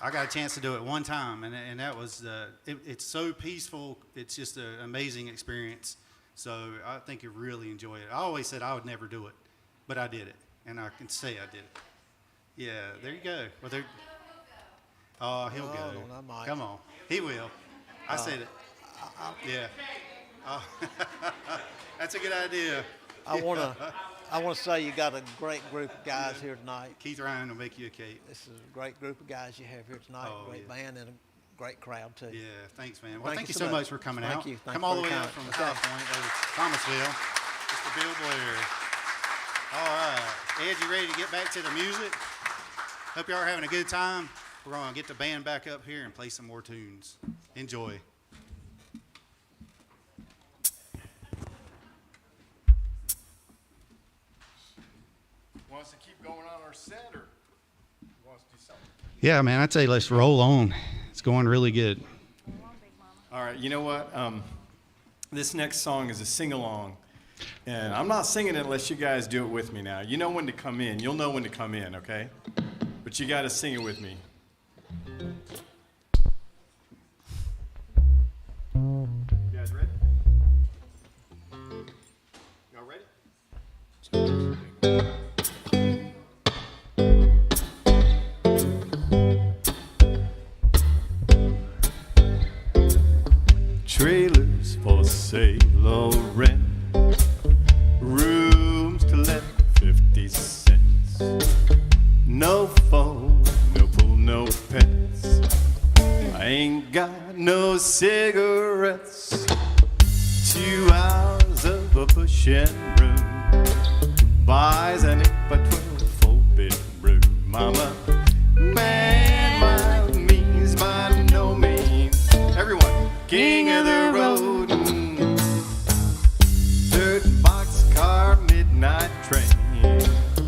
I got a chance to do it one time, and that was it's so peaceful. It's just an amazing experience. So I think you really enjoy it. I always said I would never do it, but I did it, and I can say I did it. Yeah, there you go. Well, he'll go. I might. Come on, he will. I said it. Yeah. That's a good idea. I want to say you got a great group of guys here tonight. Keith Ryan will make you a cake. This is a great group of guys you have here tonight. Great band and a great crowd too. Yeah, thanks, man. Well, thank you so much for coming out. Thank you. Come all the way up from South Point over Thomasville. Mr. Bill Blair. All right, Ed, you ready to get back to the music? Hope you are having a good time. We're going to get the band back up here and play some more tunes. Enjoy. Wants to keep going on our set, or wants to do something? Yeah, man, I'd say let's roll on. It's going really good. All right, you know what? This next song is a sing-along, and I'm not singing it unless you guys do it with me now. You know when to come in. You'll know when to come in, okay? But you got to sing it with me. You guys ready? Y'all ready? Trailers for sale or rent, rooms to let 50 cents. No phone, no pool, no pets. I ain't got no cigarettes. 2 hours of a push and broom buys an 8x12 4-bedroom. Mama, man, by means, by no means. Everyone, king of the road. Dirt boxcar, midnight train,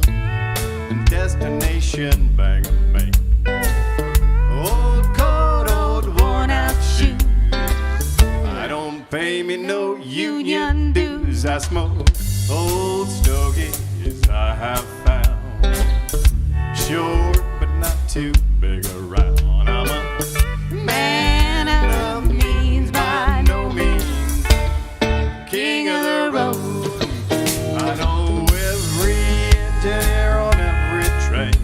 and destination Bangor, Maine. Old coat, old worn out shoes. I don't pay me no union dues. I smoke old stogies I have found, short but not too big around. I'm a man of means, by no means, king of the road. I know every engineer on every train,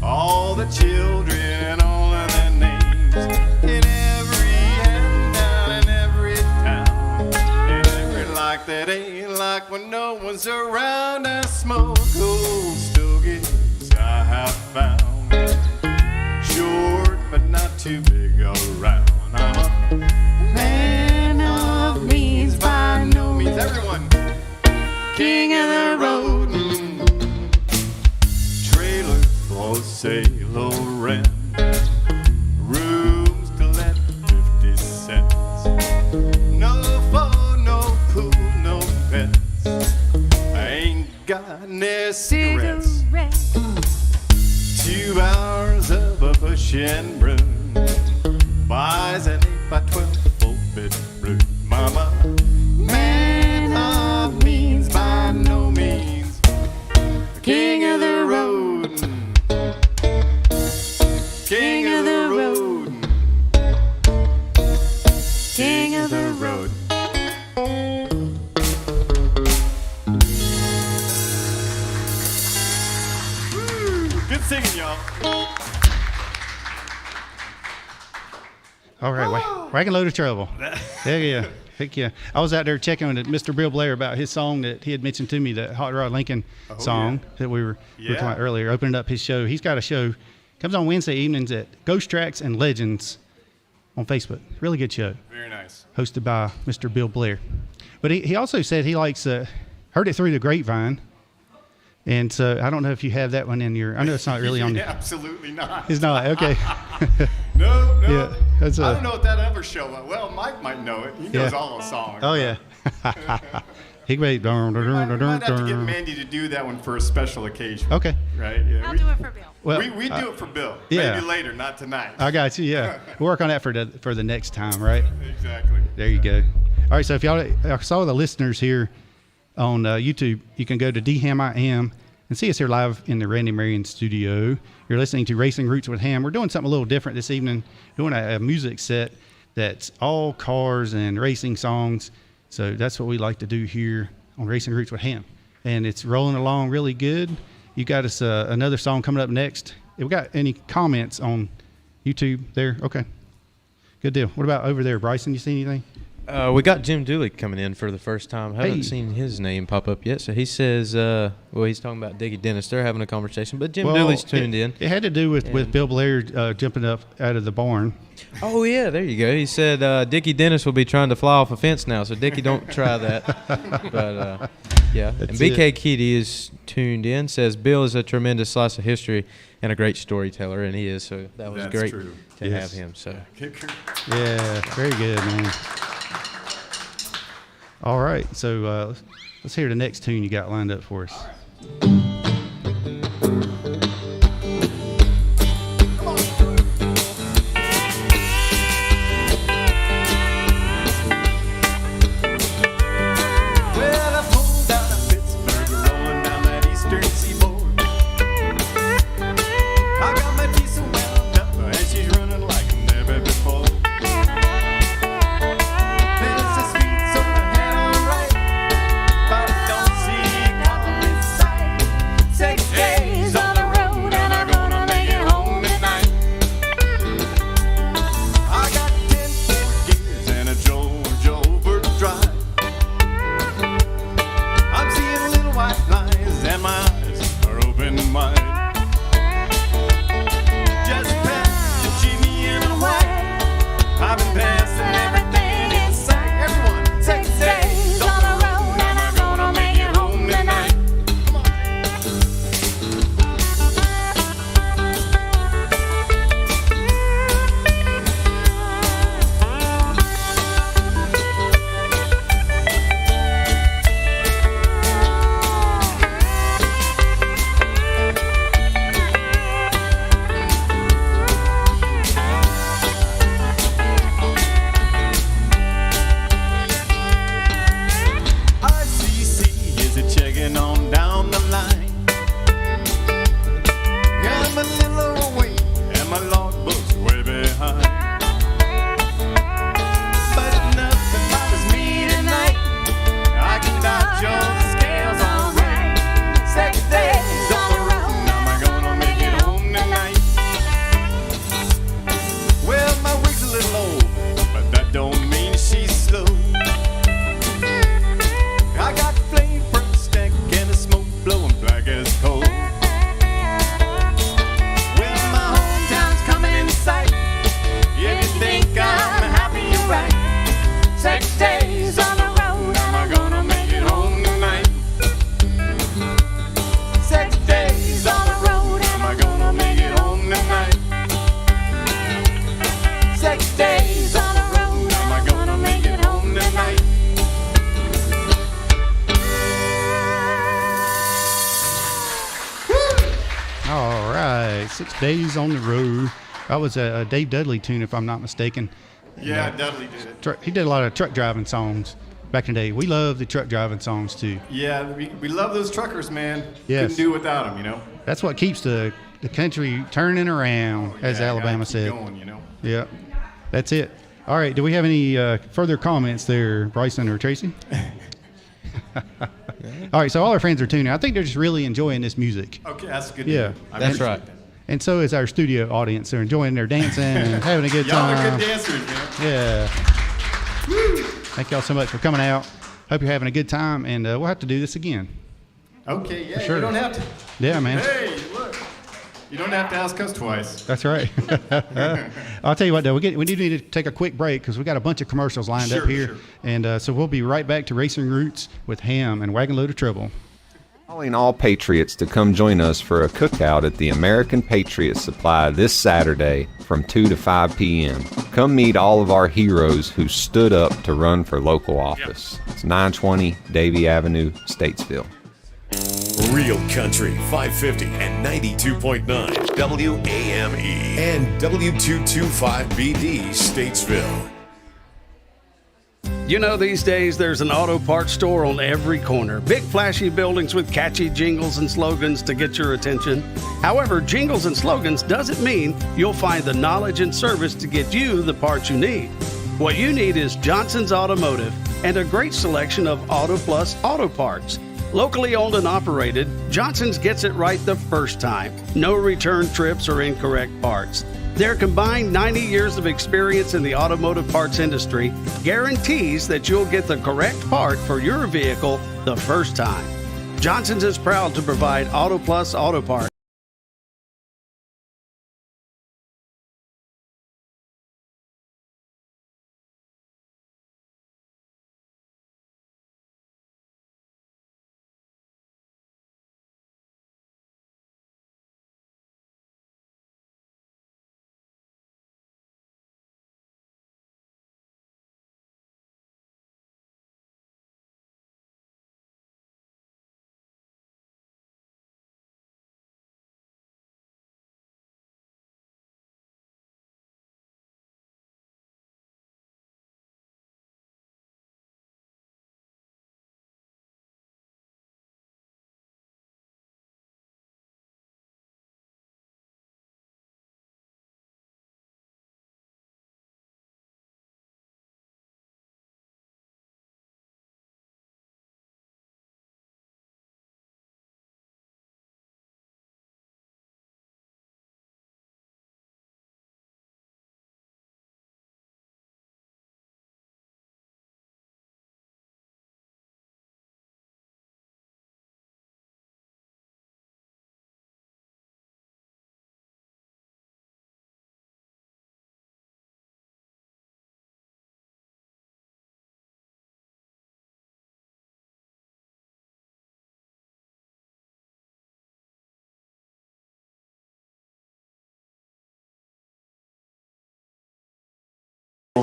all the children, all of their names, in every handout, in every town, in every like that ain't like when no one's around. I smoke old stogies I have found, short but not too big around. I'm a man of means, by no means. Everyone, king of the road. Trailer for sale or rent, rooms to let 50 cents. No their cigarettes. 2 hours of a push and broom buys an 8x12 4-bedroom. Mama, manhood means by no means king of the road. King of the road. King of the road. Good singing, y'all. All right, wagon load of trouble. Yeah. Heck yeah. I was out there checking with Mr. Bill Blair about his song that he had mentioned to me, the Hot Rod Lincoln song that we were talking about earlier, opening up his show. He's got a show, comes on Wednesday evenings at Ghost Tracks and Legends on Facebook. Really good show. Very nice. Hosted by Mr. Bill Blair. But he also said he likes, heard it through the grapevine. And so I don't know if you have that one in your, I know it's not really on the. Absolutely not. It's not, okay. No. Yeah, that's I don't know if that ever show up. Well, Mike might know it. He knows all the songs. Oh, yeah. He might have to get Mandy to do that one for a special occasion. Okay. Right? Yeah. I'll do it for Bill. Well, we do it for Bill. yeah. Maybe later, not tonight. I got you, yeah. We'll work on that for the next time, right? Exactly. There you go. All right, so if y'all, I saw the listeners here on YouTube, you can go to DHammiam and see us here live in the Randy Marion studio. You're listening to Racing Roots with Hamm. We're doing something a little different this evening, doing a music set that's all cars and racing songs. So that's what we like to do here on Racing Roots with Hamm. And it's rolling along really good. You got us another song coming up next. Have we got any comments on YouTube there? Okay. Good deal. What about over there, Bryson? You see anything? We got Jim Dooley coming in for the first time. Haven't seen his name pop up yet. So he says, well, he's talking about Dickie Dennis. They're having a conversation, but Jim Dooley's tuned in. It had to do with Bill Blair jumping up out of the barn. Oh, yeah, there you go. He said Dickie Dennis will be trying to fly off a fence now, so Dickie, don't try that. But, yeah. That's and BK Keedy is tuned in, says Bill is a tremendous slice of history and a great storyteller, and he is. So that was great to have him. So Yeah, very good, man. All right, so let's hear the next tune you got lined up for us. Well, I pulled out of Pittsburgh, rolling down that eastern seaboard. I got my diesel wound up, and she's running like never before. There's a speed so I head on right, but I don't see a car in sight. 6 days on the road, and I'm gonna make it home tonight. I got 10 Ford gears and a George overdrive. I'm seeing little white lines and my eyes are open wide. Just past the Jimmy in a white. I've been passing everything in sight. Everyone, 6 days on the road and I'm gonna make it home tonight. Come on. RCC is a checking on down the line. I'm a little away and my logbook's way behind. But nothing bothers me tonight. I can dodge all the scales all right. 6 days on the road, am I gonna make it home tonight? Well, my wig's a little old, but that don't mean she's slow. I got flame from a stack and the smoke blowing black as coal. Well, my hometown's coming in sight. If you think I'm happy, you're right. 6 days on the road, am I gonna make it home tonight? 6 days on the road, am I gonna make it home tonight? 6 days on the road, am I gonna make it home tonight? Okay, 6 Days on the Road. That was a Dave Dudley tune, if I'm not mistaken. Yeah, Dudley did it. He did a lot of truck driving songs back in the day. We love the truck driving songs too. Yeah, we love those truckers, man. Yes. Couldn't do without them, you know. That's what keeps the country turning around, as Yeah, Alabama gotta keep said. going, you know. Yeah, that's it. All right, do we have any further comments there, Bryson or Tracy? All right, so all our friends are tuning. I think they're just really enjoying this music. Okay, that's good. Yeah, That's right. And so is our studio audience. They're enjoying their dancing and having a good Y'all time. are good dancers, man. Yeah. Thank y'all so much for coming out. Hope you're having a good time, and we'll have to do this again. Okay, yeah, sure. you don't have to. Yeah, man. Hey, look. You don't have to ask us twice. That's right. I'll tell you what, though, we need to take a quick break because we got a bunch of commercials lined up here. Sure. And so we'll be right back to Racing Roots with Hamm and Wagon Load of Trouble. Calling all Patriots to come join us for a cookout at the American Patriot Supply this Saturday from 2 to 5 p.m. Come meet all of our heroes who stood up to run for local office. It's 920 Davie Avenue, Statesville. Real Country 550 and 92.9 WAME and W225BD Statesville. You know, these days there's an auto parts store on every corner. Big flashy buildings with catchy jingles and slogans to get your attention. However, jingles and slogans doesn't mean you'll find the knowledge and service to get you the parts you need. What you need is Johnson's Automotive and a great selection of Auto Plus auto parts. Locally owned and operated, Johnson's gets it right the first time. No return trips or incorrect parts. Their combined 90 years of experience in the automotive parts industry guarantees that you'll get the correct part for your vehicle the first time. Johnson's is proud to provide Auto Plus auto parts.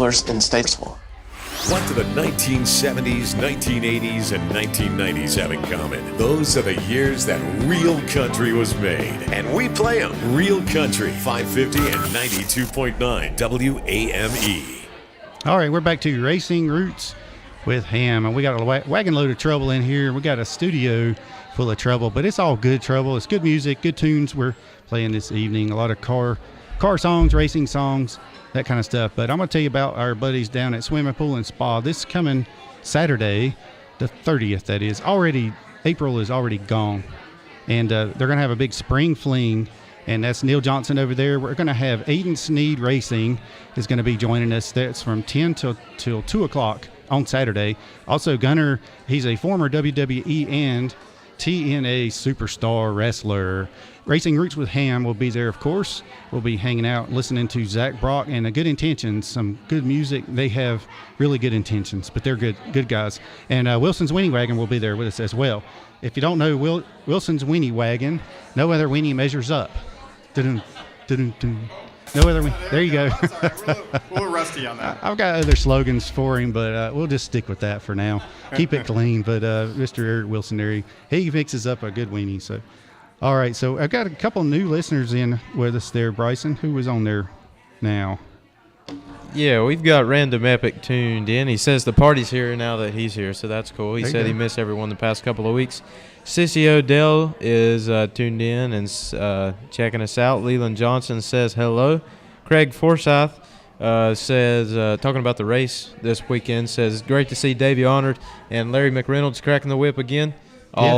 In Statesville. What do the 1970s, 1980s, and 1990s have in common? Those are the years that real country was made. And we play them. Real Country 550 and 92.9 WAME. All right, we're back to Racing Roots with Hamm. And we got a wagon load of trouble in here. We got a studio full of trouble, but it's all good trouble. It's good music, good tunes we're playing this evening. A lot of car songs, racing songs, that kind of stuff. But I'm going to tell you about our buddies down at Swimming Pool and Spa. This coming Saturday, the 30th, that is. April is already gone. And they're going to have a big spring fling. And that's Neil Johnson over there. We're going to have Aiden Sneed Racing is going to be joining us. That's from 10 till 2 o'clock on Saturday. Also, Gunner, he's a former WWE and TNA superstar wrestler. Racing Roots with Hamm will be there, of course. We'll be hanging out, listening to Zach Brock and Good Intentions, some good music. They have really good intentions, but they're good guys. And Wilson's Weenie Wagon will be there with us as well. If you don't know Wilson's Weenie Wagon, no other weenie measures up. Dun-dun, dun-dun-dun. No other weenie. There you go. We're a little rusty on that. I've got other slogans for him, but we'll just stick with that for now. Keep it clean. But Mr. Eric Wilson there, he fixes up a good weenie. So, All right, so I've got a couple new listeners in with us there, Bryson. Who was on there now? Yeah, we've got Random Epic tuned in. He says the party's here now that he's here, so that's cool. He said he missed everyone the past couple of weeks. Sissy Odell is tuned in and checking us out. Leland Johnson says hello. Craig Forsyth says, talking about the race this weekend, says, great to see Davey Honored and Larry McReynolds cracking the whip again.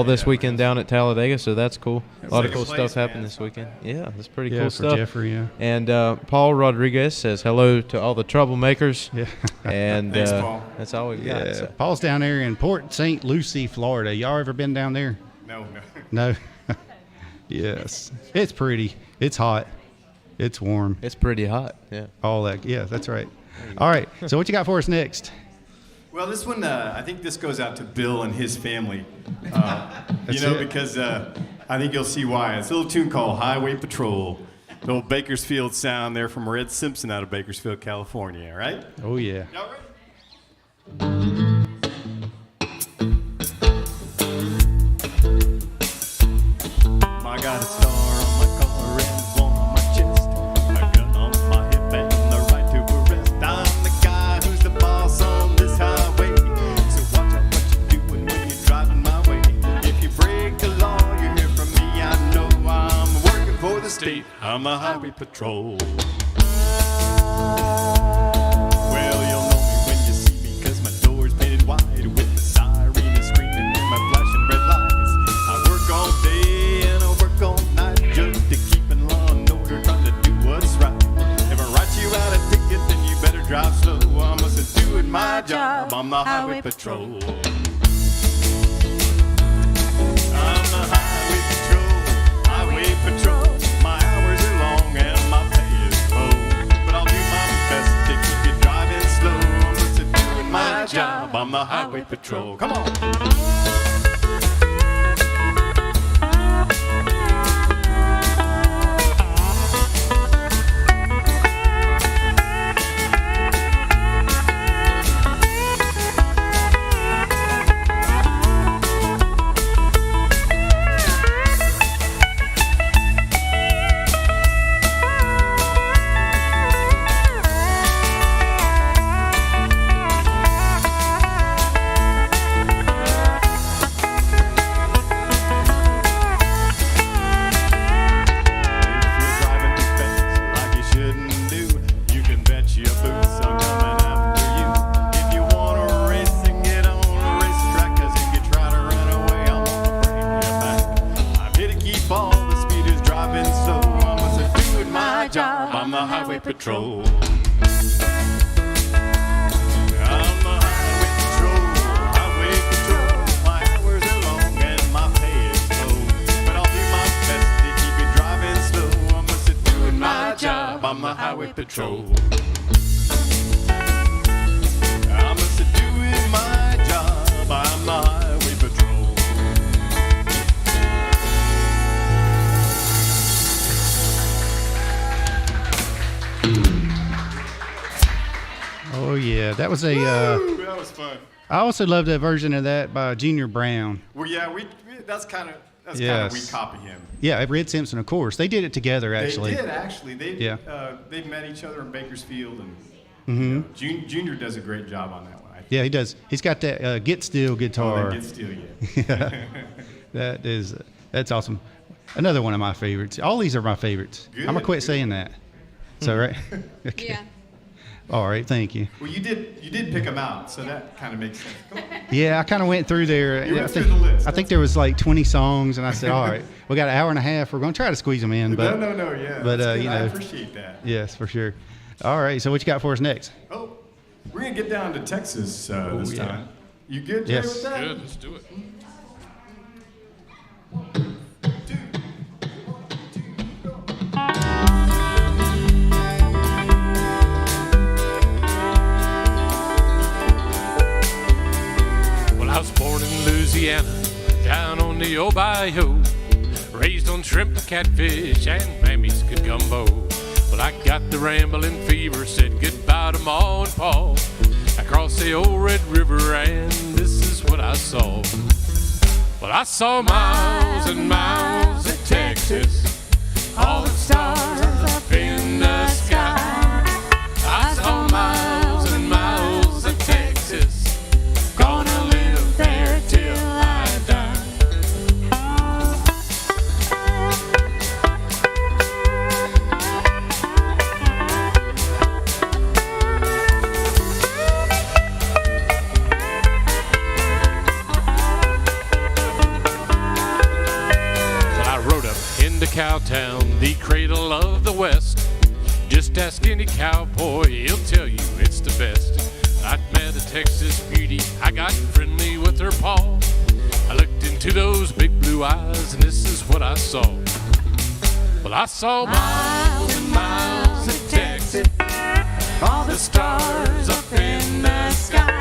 This weekend down at Talladega, so that's cool. A lot of cool stuff happened this weekend. Yeah, that's pretty cool stuff. Jeffrey, yeah. And Paul Rodriguez says hello to all the troublemakers. Yeah. And Thanks, Paul. that's all we've got. So. Paul's down there in Port St. Lucie, Florida. Y'all ever been down there? No. No. Yes. It's pretty. It's hot. It's warm. It's pretty hot, yeah. All that. Yeah, that's right. All right, so what you got for us next? Well, this one, I think this goes out to Bill and his family. Because I think you'll see why. It's a little tune called Highway Patrol. The old Bakersfield sound there from Red Simpson out of Bakersfield, California, all right? Oh, yeah. Y'all ready? I got a star on my collar and one on my chest. A gun on my hip and the right to arrest. I'm the guy who's the boss on this highway. So watch out what you're doing when you're driving my way. If you break the law, you hear from me. I know I'm working for the state. I'm the Highway Patrol. Well, you'll know me when you see me, 'cause my door's painted wide with the siren screaming and my flashing red lights. I work all day and I work all night just to keep in law and order, trying to do what's right. If I write you out a ticket, then you better drive slow. I must be doing my job. I'm the Highway Patrol. I'm the Highway Patrol. Highway Patrol. My hours are long and my pay is low, but I'll do my best to keep you driving slow. I must be doing my job. I'm the Highway Patrol. Come on. Patrol. I'm the Highway Patrol. Highway Patrol. My hours are long and my pay is low, but I'll do my best to keep you driving slow. I must be doing my job. I'm the Highway Patrol. I must be doing my job. I'm the Highway Patrol. Oh, yeah. That was a. That was fun. I also love that version of that by Junior Brown. Well, yeah, that's kind of we copy him. Yeah, Red Simpson, of course. They did it together, actually. They did, actually. They met each other in Bakersfield, and Junior does a great job on that one. Yeah, he does. He's got that Get Still guitar. Oh, Get Still, yeah. Yeah. That's awesome. Another one of my favorites. All these are my favorites. Good, I'm going to quit saying that. So, right? Okay. Yeah. All right, thank you. Well, you did pick them out, so that kind of makes sense. Come on. Yeah, I kind of went through there. You went through the list. I think there was like 20 songs, and I said, all right, we got an hour and a half. We're going to try to squeeze them in. But, no, yeah. But, I appreciate that. Yes, for sure. All right, so what you got for us next? Oh, we're going to get down to Texas this time. You good, Jerry, with that? Good, let's do it. I was born in Louisiana, down on the old bayou, raised on shrimp, catfish, and Mammy's good gumbo. Well, I got the rambling fever, said goodbye to Ma and Pa. I crossed the old Red River, and this is what I saw. Well, I saw miles and miles of to Cowtown, the cradle of the West. Just ask any cowboy, he'll tell you it's the best. I met a Texas beauty, I got friendly with her paw. I looked into those big blue eyes, and this is what I saw. Well, I saw miles and miles of Texas, all the stars up in the sky.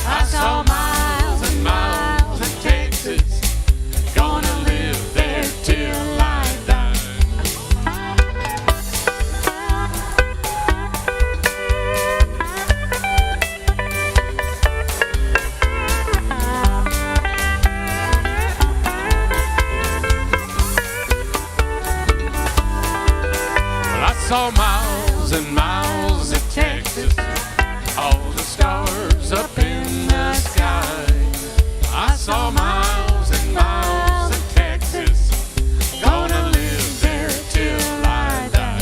I saw miles and miles of Texas, gonna live there till I die. I saw miles and miles of Texas, all the stars up in the sky. I saw miles and miles of Texas, gonna live there till I die.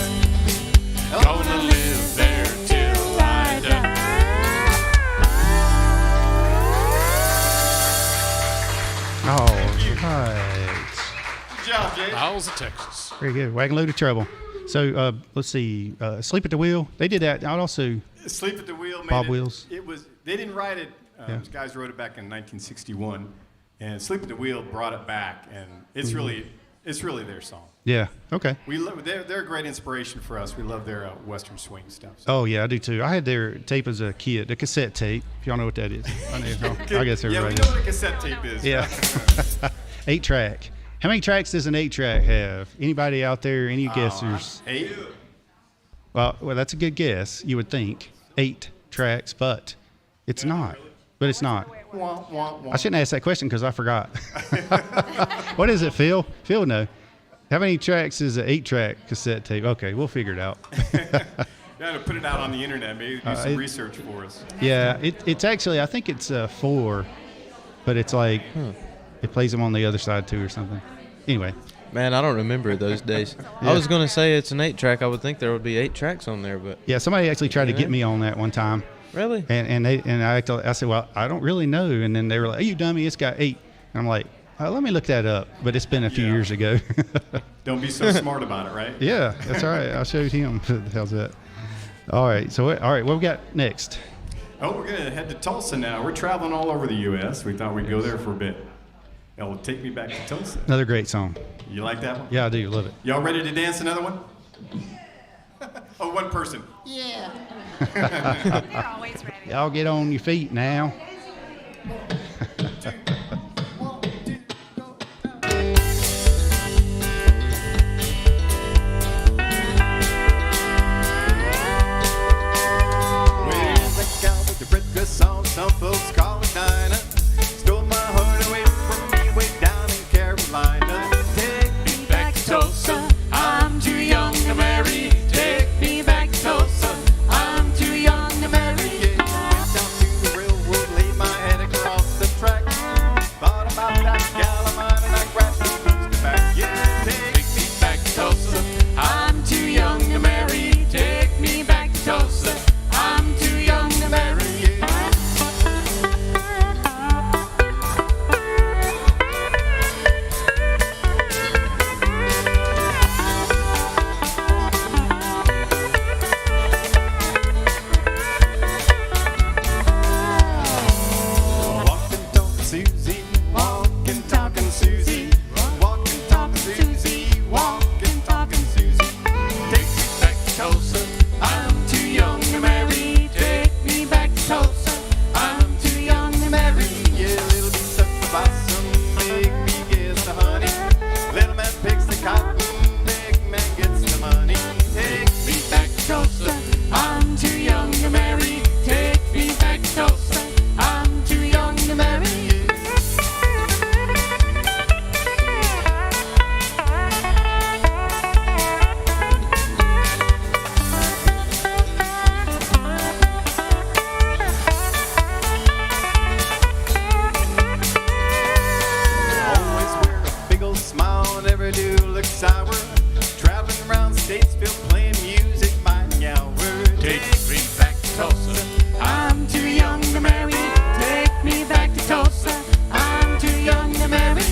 Gonna live there till I die. All right. Good job, Jay. Miles of Texas. Very good. Wagon Load of Trouble. So let's see. Sleep at the Wheel. They did that. I'd also. Sleep at the Wheel. Made Bob it, Wills. It was. They didn't write it. Those guys wrote it back in 1961, and Sleep at the Wheel brought it back, and it's really their song. Yeah. Okay. They're a great inspiration for us. We love their Western swing stuff. So. Oh yeah, I do too. I had their tape as a kid, the cassette tape. If y'all know what that is, I guess everybody Yeah, we know does. what a cassette tape is. Yeah. 8-track. How many tracks does an 8-track have? Anybody out there? Any guessers? 8. Well, that's a good guess. You would think 8 tracks, but it's not. But it's not. Wah, wah, wah. I shouldn't ask that question because I forgot. What is it, Phil? Phil, no. How many tracks is an 8-track cassette tape? Okay, we'll figure it out. You got to put it out on the internet. Maybe do some research for us. Yeah, it's actually, I think it's 4, but it's like it plays them on the other side too or something. Anyway. Man, I don't remember those days. Yeah. I was going to say it's an 8-track. I would think there would be 8 tracks on there, but Yeah, somebody actually tried to get me on that one time. Really? And I said, well, I don't really know. And then they were like, hey, you dummy, it's got 8. And I'm like, let me look that up. But it's been a few years ago. Don't be so smart about it, right? Yeah, that's all right. I showed him. What the hell's that? All right. So, all right, what we got next? Oh, we're going to head to Tulsa now. We're traveling all over the U.S. We thought we'd go there for a bit. It'll take me back to Tulsa. Another great song. You like that one? Yeah, I do. Love it. Y'all ready to dance another one? Oh, one person. Yeah. You're always ready. Y'all get on your feet now. Some folks call it Dinah. Stole my heart away from me way down in Carolina. Take me back to Tulsa. I'm too young to marry. Take me back to Tulsa. I'm too young to marry. Yeah, went down to the railroad, laid my head across the track. Thought about that gal of mine and I grabbed the boots to back. Yeah, take me back to Tulsa. I'm too young to marry. Take me back to Tulsa. I'm too young to marry. Traveling around Statesville playing music by the hour. Take me back to Tulsa. I'm too young to marry. Take me back to Tulsa. I'm too young to marry.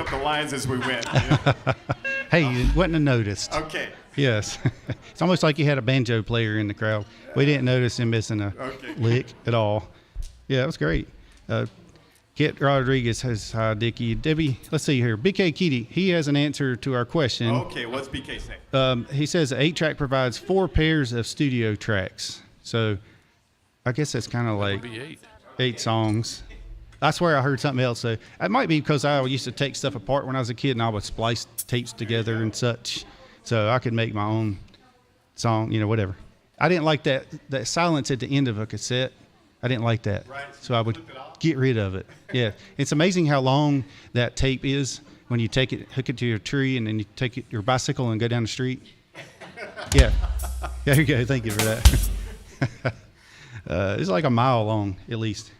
up the lines as we went. Hey, you wouldn't have noticed. Okay. Yes. It's almost like you had a banjo player in the crowd. We didn't notice him missing a lick at all. Yeah, it was great. Kit Rodriguez says, hi, Dickie. Debbie, let's see here. BK Kitty, he has an answer to our question. Okay, what's BK saying? He says the 8-track provides 4 pairs of studio tracks. So I guess that's kind of like 8 songs. I swear I heard something else. So it might be because I used to take stuff apart when I was a kid and I would splice tapes together and such. So I could make my own song, whatever. I didn't like that silence at the end of a cassette. I didn't like that. Right. So I would get rid of it. Yeah. It's amazing how long that tape is when you take it, hook it to your tree, and then you take your bicycle and go down the street. Yeah. There you go. Thank you for that. It's like a mile long, at least.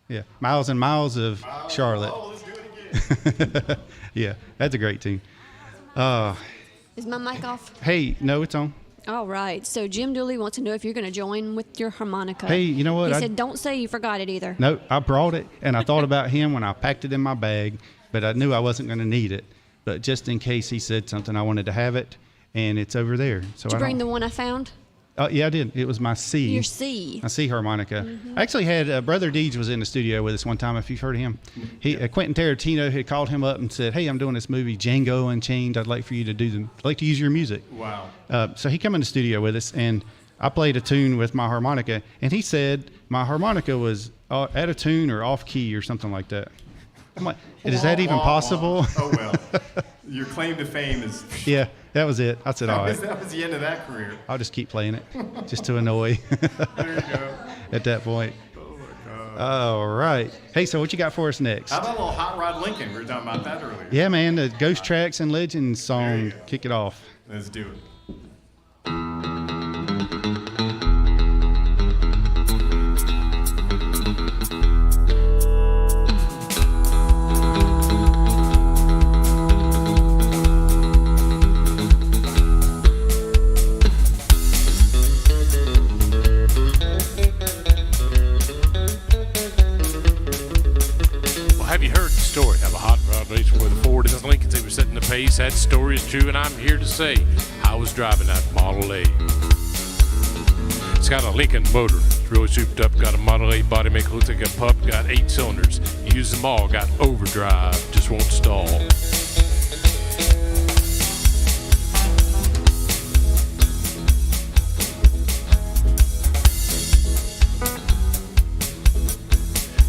Yeah. Miles and miles of Charlotte. Oh, let's do it again. Yeah. That's a great tune. Is my mic off? Hey, no, it's on. All right. So Jim Dooley wants to know if you're going to join with your harmonica. Hey, you know what? He said, don't say you forgot it either. No, I brought it, and I thought about him when I packed it in my bag, but I knew I wasn't going to need it. But just in case he said something, I wanted to have it, and it's over there. So Did you bring the one I found? Yeah, I did. It was my C. Your C. My C harmonica. I actually had Brother Deeds was in the studio with us one time, if you've heard of him. Quentin Tarantino had called him up and said, hey, I'm doing this movie, Django Unchained. I'd like for you to I'd like to use your music. Wow. So he came in the studio with us, and I played a tune with my harmonica, and he said my harmonica was out of tune or off key or something like that. I'm like, is that even possible? Oh, well. Your claim to fame is... Yeah, that was it. I said, all right. That was the end of that career. I'll just keep playing it, just to annoy. There you go. At that point. Oh, my God. All right. Hey, so what you got for us next? How about a little Hot Rod Lincoln? We were talking about that earlier. Yeah, man, the Ghost Tracks and Legends song. Kick it off. Let's do it. Pace. That story is true, and I'm here to say I was driving that Model A. It's got a Lincoln motor, it's really souped up, got a Model A body make it look like a pup, got 8 cylinders, use them all, got overdrive, just won't stall.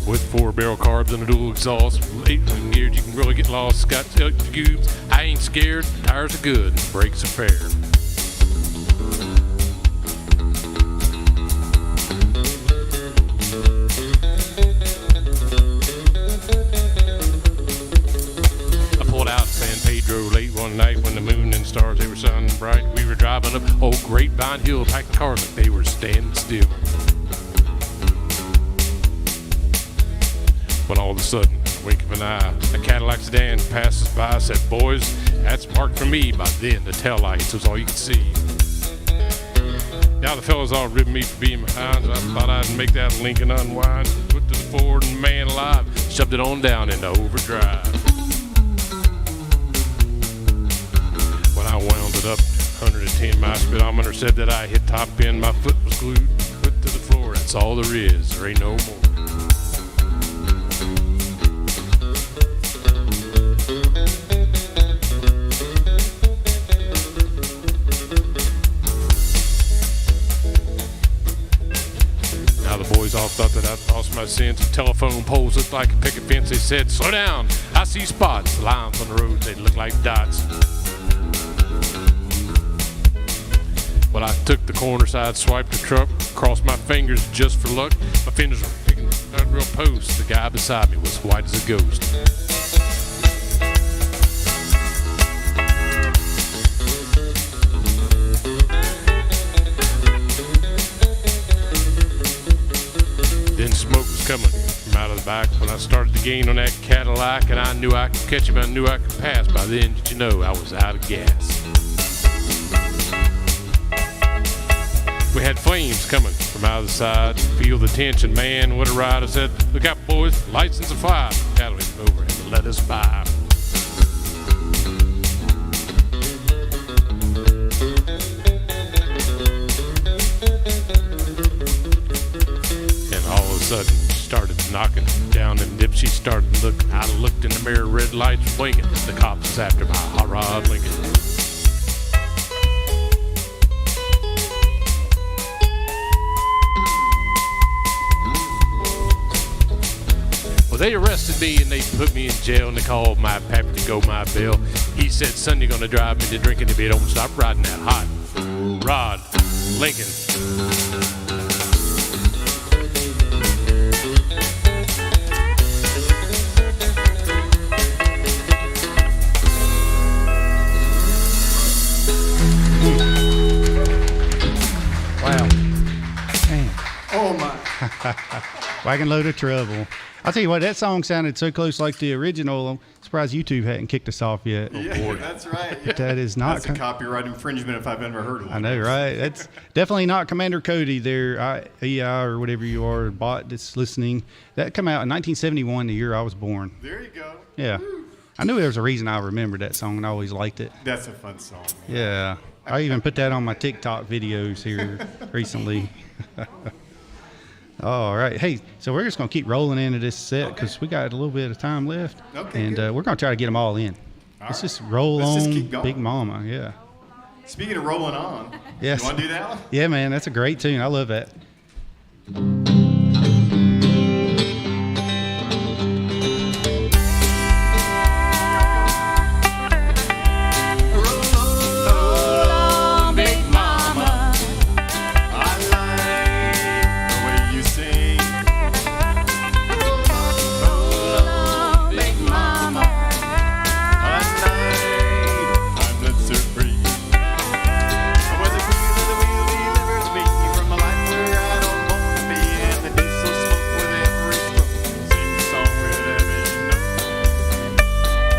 With 4 barrel carbs and a dual exhaust, 8 gears, you can really get lost. Got tubes, I ain't scared. Tires are good, brakes are fair. I pulled out of San Pedro late one night when the moon and stars they were shining bright. We were driving up old Grapevine Hill, packed the cars like they were standing still. When all of a sudden, wink of an eye, a Cadillac sedan passes by. I said, boys, that's marked for me. By then, the taillights was all you could see. Now the fellas all ribbed me for being behind. So I thought I'd make that Lincoln unwind. Put to the forward and man alive, shoved it on down into overdrive. When I wound it up, 110 my speedometer said that I hit top end. My foot was glued, foot to the floor. That's all there is. There ain't no more. All thought that I'd lost my sense. Telephone poles looked like a picket fence. They said, slow down, I see spots. Lines on the road, they look like dots. Well, I took the corner side, swiped the truck, crossed my fingers just for luck. My fingers were picking a real post. The guy beside me was white as a ghost. Coming from out of the back when I started to gain on that Cadillac, and I knew I could catch him, I knew I could pass. By then, did you know I was out of gas? We had flames coming from out of the side. Feel the tension, man, what a ride. I said, look out, boys, license of 5. Cadillac over and let us by. knocking. Down in dip, she started looking. I looked in the mirror, red lights blinking. The cops was after my hot rod Lincoln. Well, they arrested me and they put me in jail and they called my pappy to go my bail. He said, son, you're gonna drive me to drinking if you don't stop riding that hot rod Lincoln. Wow. Man. Oh my. Wagon load of trouble. I'll tell you what, that song sounded so close like the original. I'm surprised YouTube hadn't kicked us off yet. Yeah, that's right. That is not. That's a copyright infringement if I've ever heard of it. I know, right? That's definitely not Commander Cody there, EI or whatever you are, bot that's listening. That came out in 1971, the year I was born. There you go. Yeah. I knew there was a reason I remembered that song and I always liked it. That's a fun song. Yeah. I even put that on my TikTok videos here recently. All right. Hey, so we're just going to keep rolling into this set because we got a little bit of time left. Okay, and good. we're going to try to get them all in. Let's just roll Let's on just keep going. Big Mama. Yeah. Speaking of rolling on, Yes. you want to do that one? Yeah, man. That's a great tune. I love that. Big Mama, I like the way you sing. Oh, Big Mama, at night I'm not so free. When the wheel of the wheel delivers me from a life where I don't want to be, and the diesel smoke with every stroke, sing the song wherever you know.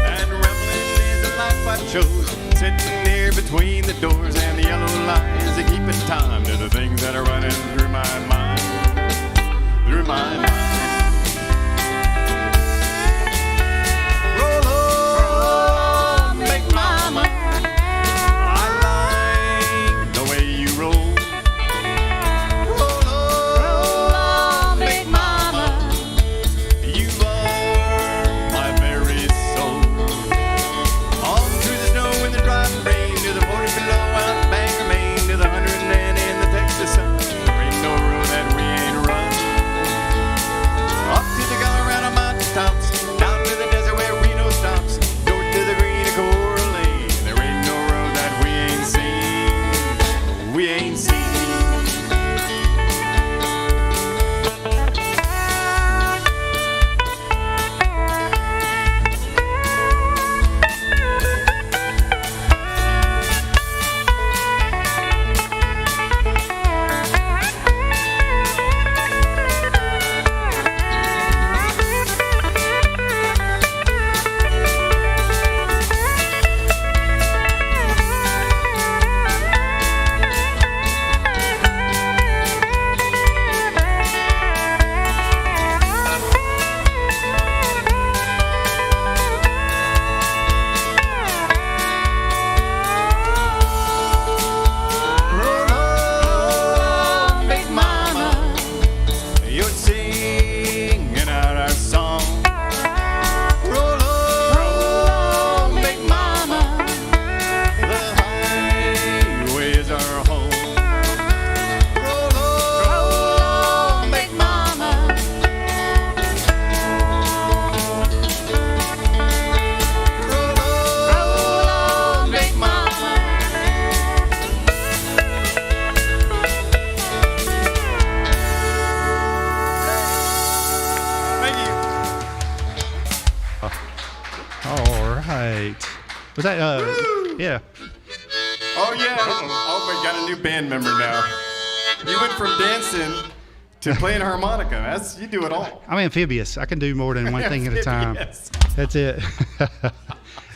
And reveling is the life I chose, sitting there between the doors and the yellow lines, and keeping time to the things that are running through my mind, through my mind. Roll on, Big Mama, I like the way you roll. Roll on, Big Mama, you are my very soul. On through the snow in the driving rain, to the 40 below out Bangor, Maine, to the 110 in the Texas sun. There ain't no road that we ain't run. Up to the Colorado mountain tops, down to the desert where Reno stops, north to the green of Coeur Lane. There ain't no road that we ain't seen. We ain't seen. Roll on, Big Mama, you're singing out our song. Roll on, Big Mama, the highway is our home. Roll on, Big Mama. Roll on, Big Mama. Thank you. All right. Was that, yeah. Oh yeah. Oh, we got a new band member now. You went from dancing to playing harmonica. That's, you do it all. I'm amphibious. I can do more than one thing at a time. Amphibious. That's it.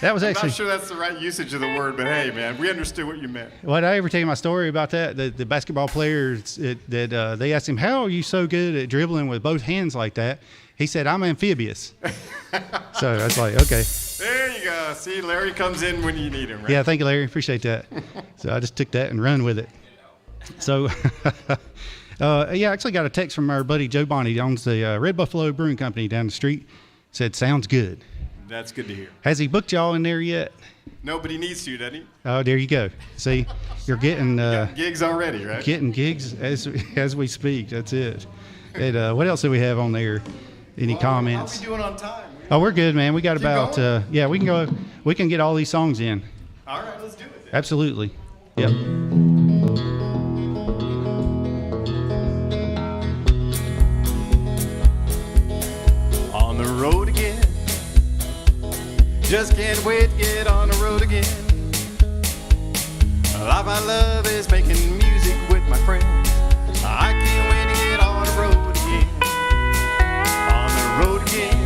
That was I'm actually. not sure that's the right usage of the word, but hey, man, we understood what you meant. What I ever tell you my story about that? The basketball players that they asked him, "How are you so good at dribbling with both hands like that?" He said, "I'm amphibious." So I was like, okay. There you go. See, Larry comes in when you need him, right? Yeah, thank you, Larry. Appreciate that. So I just took that and run with it. So Yeah, I actually got a text from our buddy Joe Bonney. He owns the Red Buffalo Brewing Company down the street. Said, sounds good. That's good to hear. Has he booked y'all in there yet? Nobody needs to, doesn't he? Oh, there you go. See, you're getting Gigs already, right? getting gigs as we speak. That's it. And what else do we have on there? Any comments? How are we doing on time? Oh, we're good, man. We got Keep about going? yeah. We can go. We can get all these songs in. All right, let's do it then. Absolutely. Yep. On the road again. Just can't wait to get on the road again. The life I love is making music with my friends. I can't wait to get on the road again. On the road again.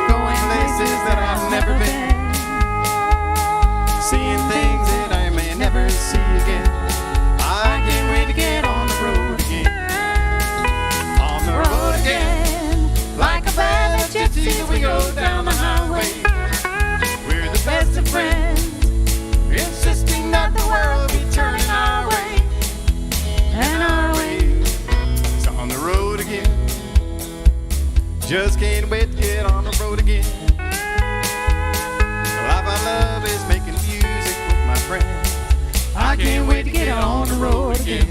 Going places that I've never been. Seeing things that I may never see again. I can't wait to get on the road again. On the road again. Like a band of gypsies, we go down the highway. We're the best of friends, insisting that the world be turning our way. And our way is on the road again. Just can't wait to get on the road again. The life I love is making music with my friends. I can't wait to get on the road again.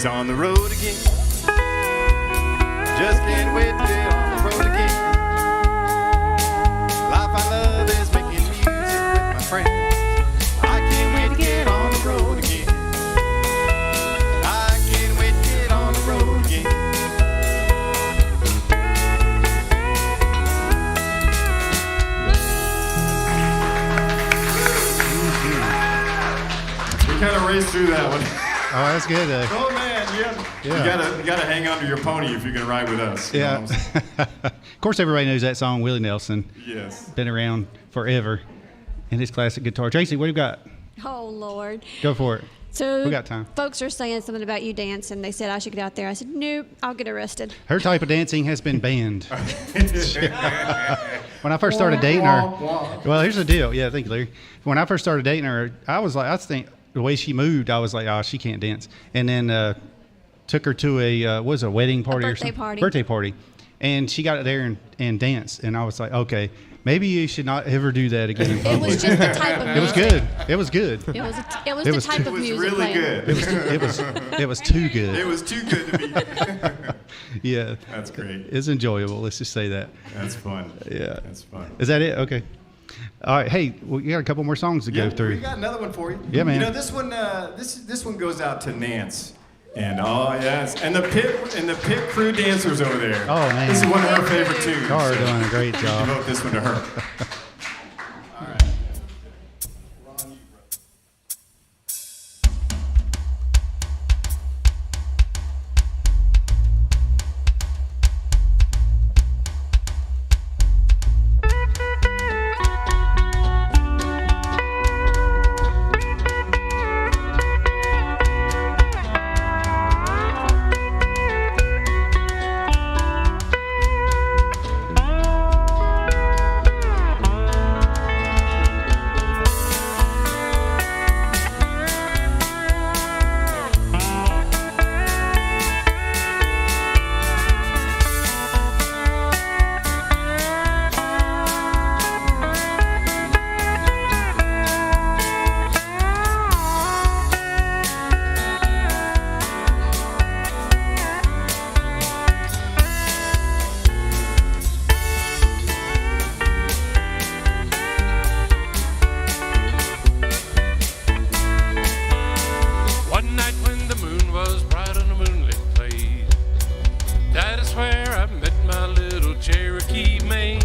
On the road again. Just can't wait to get on the road again. Life I love is making music with my friends. I can't wait to get on the road again. I can't wait to get on the road again. We kind of raced through that one. Oh, that's good. Oh man, yeah. You gotta hang on to your pony if you're gonna ride with us. You know what I'm saying? Of course, everybody knows that song, Willie Nelson. Yes. Been around forever, and his classic guitar. Tracy, what do you got? Oh, Lord. Go for it. So We got time. folks are saying something about you dancing. They said I should get out there. I said, nope, I'll get arrested. Her type of dancing has been banned. When I first started dating her, well, here's the deal. Yeah, thank you, Larry. When I first started dating her, I think the way she moved, I was like, oh, she can't dance. And then took her to a wedding party or something? Birthday party. And she got there and danced. And I was like, okay, maybe you should not ever do that again in public. It was just the type of music. It was good. It was good. It was the type of music really playing. good. It was too good. It was too good to be. Yeah. That's great. It's enjoyable. Let's just say that. That's fun. Yeah. That's fun. Is that it? Okay. All right. Hey, we got a couple more songs to go through. We got another one for you. Yeah, man. You know, this one, this one goes out to Nance. And oh yes, and the pit crew dancers over there. Oh man, this is one of her favorite tunes. Cara doing a great job. Devote this one to her. All right. is where I met my little Cherokee maid.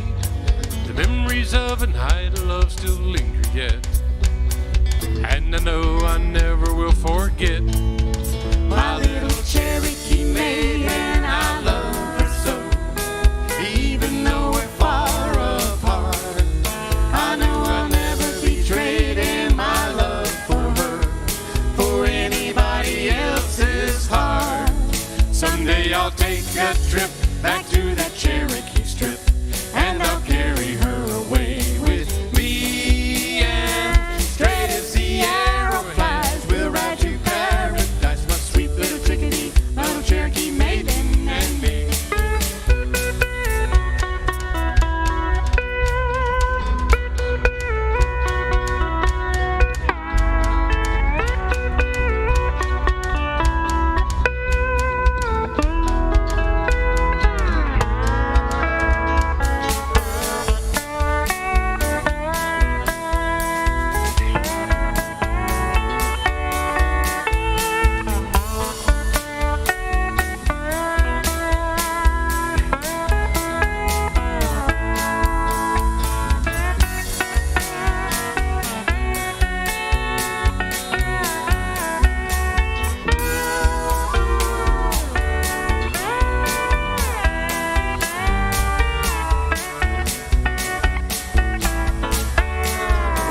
The memories of a night of love still linger yet, and I know I never will forget my little Cherokee maid, and I love her so. Even though we're far apart, I know I'll never be trading my love for her for anybody else's heart. Someday I'll take a trip back to that Cherokee Strip, and I'll carry her away with me. And straight as the arrow flies, we'll ride to paradise, my sweet little chickadee, my little Cherokee maiden and me.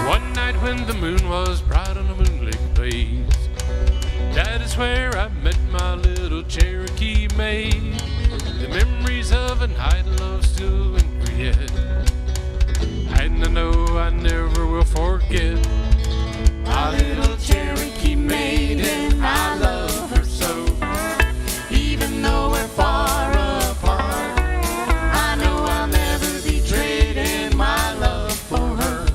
One night when the moon was bright on a moonlit blaze, that is where I met my little Cherokee maid. The memories of a night of love still linger yet, and I know I never will forget my little Cherokee maid, and I love her so. Even though we're far apart, I know I'll never be trading my love for her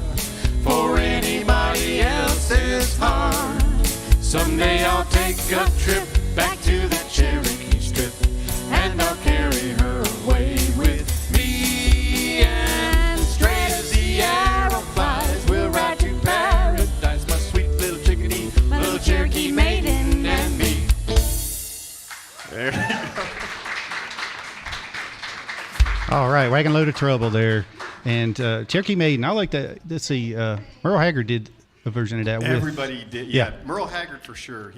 for anybody else's heart. Someday I'll take a trip back to that Cherokee Strip, and I'll carry her away with me. And straight as the arrow flies, we'll ride to paradise, my sweet little chickadee, my little Cherokee maiden and me. There you go. All right, Wagon Load of Trouble there. And Cherokee Maiden, I like that. Let's see, Merle Haggard did a version of that with. Everybody did. Yeah. Yeah. Merle Haggard for sure.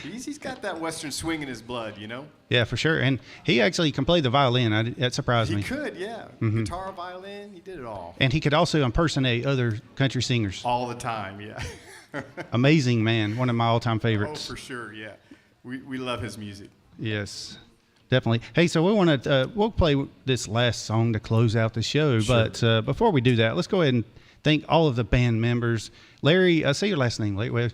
He's got that Western swing in his blood, you know? Yeah, for sure. And he actually can play the violin. That surprised me. He could, yeah. Mhm. Guitar, violin, he did it all. And he could also impersonate other country singers. All the time, yeah. Amazing man. One of my all-time favorites. Oh, for sure, yeah. We love his music. Yes, definitely. Hey, so we want to we'll play this last song to close out the show. Sure. But before we do that, let's go ahead and thank all of the band members. Larry, say your last name. Larry.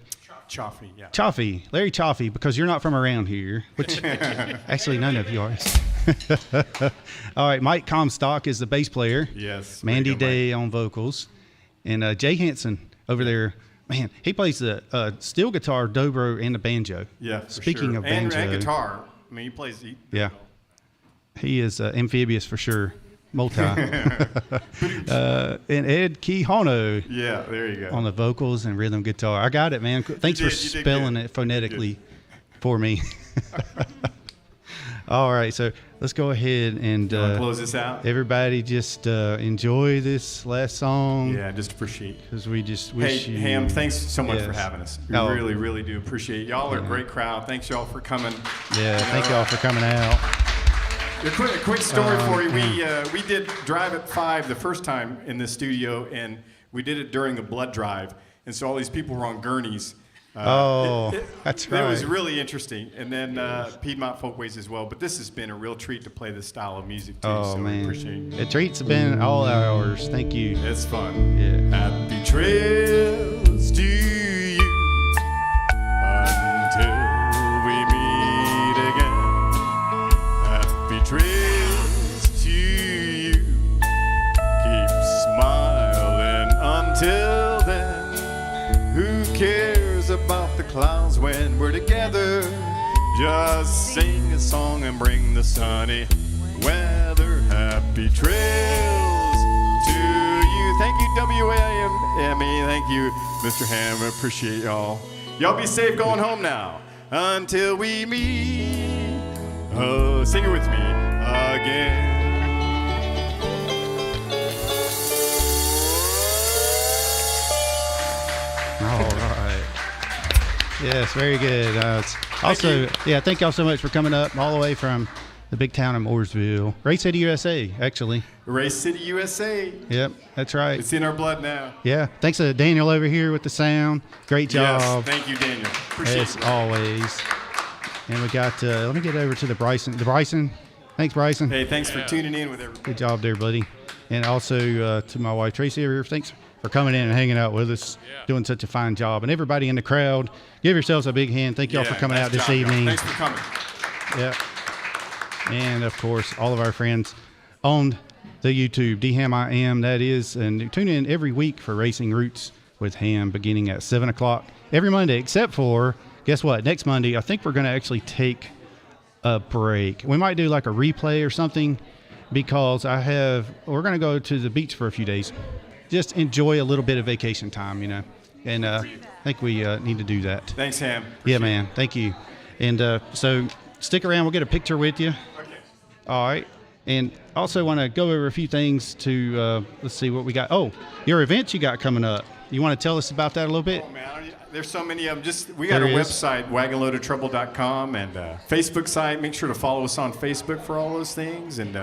Chaffee, yeah. Chaffee, Larry Chaffee, because you're not from around here, which actually none of you are. All right, Mike Comstock is the bass player. Yes. Mandy way to go, Day on vocals, and Jay Hansen over there. Man, he plays the steel guitar, dobro, and the banjo. Yeah. For Speaking sure. of banjo, and guitar. I mean, he plays. Yeah, he is amphibious for sure. Multi. And Ed Kihono. Yeah, there you go. On the vocals and rhythm guitar. I got it, man. Thanks for spelling it phonetically for me. All right, so let's go ahead and close this out. Everybody just enjoy this last song. Yeah, just appreciate. Because we just wish Hey, you. Hamm, thanks so much for Yes. having us. We Oh. really, really do appreciate it. Y'all are a great crowd. Thanks y'all for coming. Yeah, thank y'all for coming out. A quick story for you. We did Drive at 5 the first time in the studio, and we did it during a blood drive. And so all these people were on gurneys. That's right. It was really interesting. And then Piedmont Folkways as well. But this has been a real treat to play this style of music, too. Oh, so we man. appreciate it. The treats have been all ours. Thank you. It's fun. Yeah. Happy trails to you until we meet again. Happy trails to you. Keep smiling until then. Who cares about the clouds when we're together? Just sing a song and bring the sunny weather. Happy trails to you. Thank you, WAME. Thank you, Mr. Hamm. I appreciate y'all. Y'all be safe going home now. Until we meet. Oh, sing it with me. again. All right. Yes, very good. Also, thank y'all so much for coming up all the way from the big town of Mooresville. Race City, USA, actually. Race City, USA. Yep, that's right. It's in our blood now. Yeah. Thanks to Daniel over here with the sound. Great job. Yes, thank you, Daniel. Appreciate As it. always. And we got, let me get over to the Bryson. Thanks, Bryson. Hey, thanks for tuning in with everybody. Good job there, buddy. And also to my wife, Tracy, over here. Thanks for coming in and hanging out with us, doing such a fine job. And everybody in the crowd, give yourselves a big hand. Thank y'all for coming out this evening. Thanks for coming. Yeah. And, of course, all of our friends on the YouTube, DHammiam, that is. And tune in every week for Racing Roots with Hamm beginning at 7 o'clock every Monday, except for, guess what, next Monday, I think we're going to actually take a break. We might do like a replay or something because we're going to go to the beach for a few days. Just enjoy a little bit of vacation time, And I think we need to do that. Thanks, Hamm. Yeah, man. Thank you. And so stick around. We'll get a picture with you. Okay. All right. And also want to go over a few things to, let's see what we got. Oh, your events you got coming up. You want to tell us about that a little bit? Oh, man. There's so many of them. We got There our is. website, wagonloadoftrouble.com, and Facebook site. Make sure to follow us on Facebook for all those things. And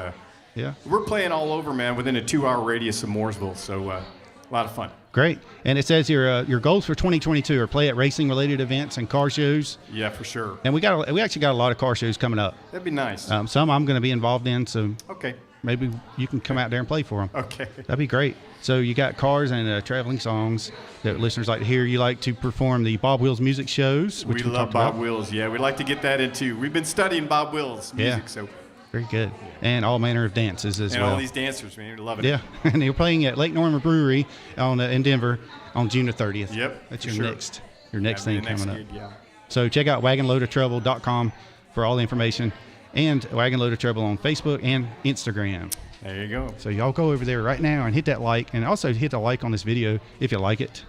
Yeah. we're playing all over, man, within a 2-hour radius of Mooresville. So a lot of fun. Great. And it says your goals for 2022 are play at racing-related events and car shows. Yeah, for sure. And we actually got a lot of car shows coming up. That'd be nice. Some I'm going to be involved in, so Okay. maybe you can come out there and play for them. Okay. That'd be great. So you got cars and traveling songs that listeners like to hear. You like to perform the Bob Wills music shows, which We we love talked Bob about. Wills. Yeah, we'd like to get that into. We've been studying Bob Wills music, so Very good. And all manner of dances as and well. all these dancers, man, you're loving Yeah, it. and you're playing at Lake Norman Brewery in Denver on June the 30th. Yep, That's for your sure. next That'd be thing the next coming up. gig, yeah. So check out wagonloadoftrouble.com for all the information, and Wagon Load of Trouble on Facebook and Instagram. There you go. So y'all go over there right now and hit that like, and also hit the like on this video if you like it.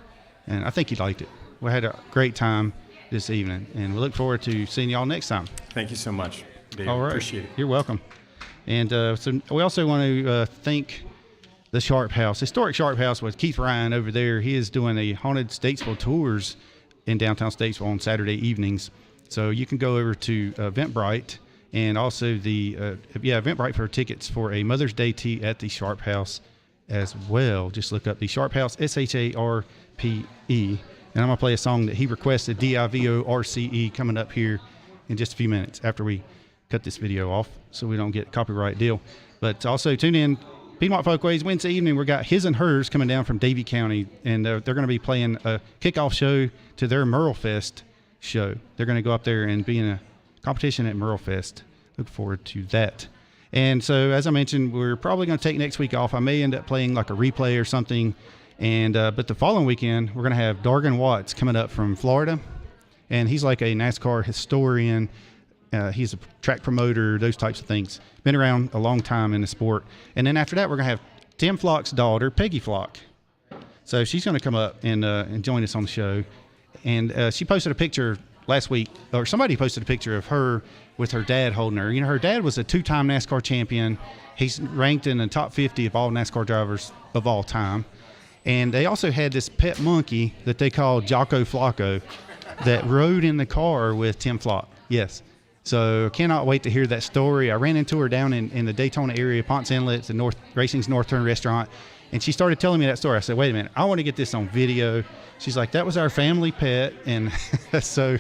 And I think you liked it. We had a great time this evening, and we look forward to seeing y'all next time. Thank you so much, Dave. All right. Appreciate it. You're welcome. And so we also want to thank the Sharp House, Historic Sharp House with Keith Ryan over there. He is doing a haunted Statesville tours in downtown Statesville on Saturday evenings. So you can go over to Eventbrite and also the Eventbrite for tickets for a Mother's Day tea at the Sharp House as well. Just look up the Sharp House, SHARPE. And I'm going to play a song that he requested, DIVORCE, coming up here in just a few minutes after we cut this video off so we don't get a copyright deal. But also tune in, Piedmont Folkways, Wednesday evening. We got His and Hers coming down from Davie County, and they're going to be playing a kickoff show to their Merle Fest show. They're going to go up there and be in a competition at Merle Fest. Look forward to that. And so, as I mentioned, we're probably going to take next week off. I may end up playing like a replay or something. And but the following weekend, we're going to have Dargan Watts coming up from Florida. And he's like a NASCAR historian. He's a track promoter, those types of things. Been around a long time in the sport. And then after that, we're going to have Tim Flock's daughter, Peggy Flock. So she's going to come up and join us on the show. And she posted a picture last week, or somebody posted a picture of her with her dad holding her. You know, her dad was a 2-time NASCAR champion. He's ranked in the top 50 of all NASCAR drivers of all time. And they also had this pet monkey that they called Jocko Flocko that rode in the car with Tim Flock. Yes. So cannot wait to hear that story. I ran into her down in the Daytona area, Ponce Inlet, the Racing's North Turn restaurant. And she started telling me that story. I said, wait a minute, I want to get this on video. She's like, that was our family pet. And so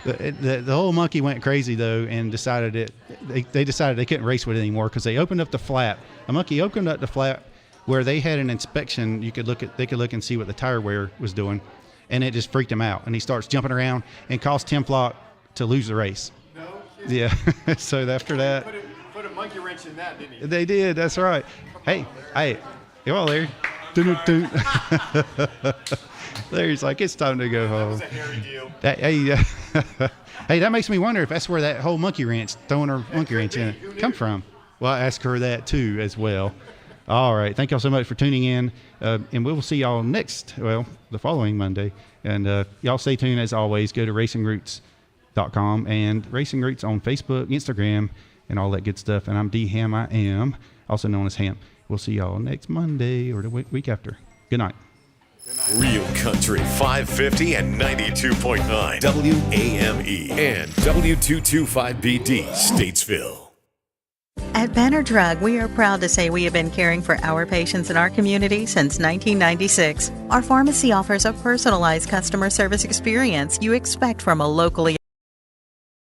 the whole monkey went crazy, though, and decided they decided they couldn't race with it anymore because they opened up the flap. A monkey opened up the flap where they had an inspection. They could look and see what the tire wear was doing. And it just freaked him out. And he starts jumping around and caused Tim Flock to lose the race. No. Yeah. So after that, Put a monkey wrench in that, didn't he? they did. That's right. Hey, come on, Larry. Dun-dun-dun. Larry's like, it's time to go home. That was a hairy deal. Hey, that makes me wonder if that's where that whole monkey wrench, throwing her monkey wrench in it, come from. Well, I asked her that too as well. All right. Thank y'all so much for tuning in. And we will see y'all the following Monday. And y'all stay tuned as always. Go to racingroots.com and Racing Roots on Facebook, Instagram, and all that good stuff. And I'm DHammiam, also known as Hamm. We'll see y'all next Monday or the week after. Good night. Real Country 550 and 92.9 WAME and W225BD Statesville. At Banner Drug, we are proud to say we have been caring for our patients in our community since 1996. Our pharmacy offers a personalized customer service experience you expect from a locally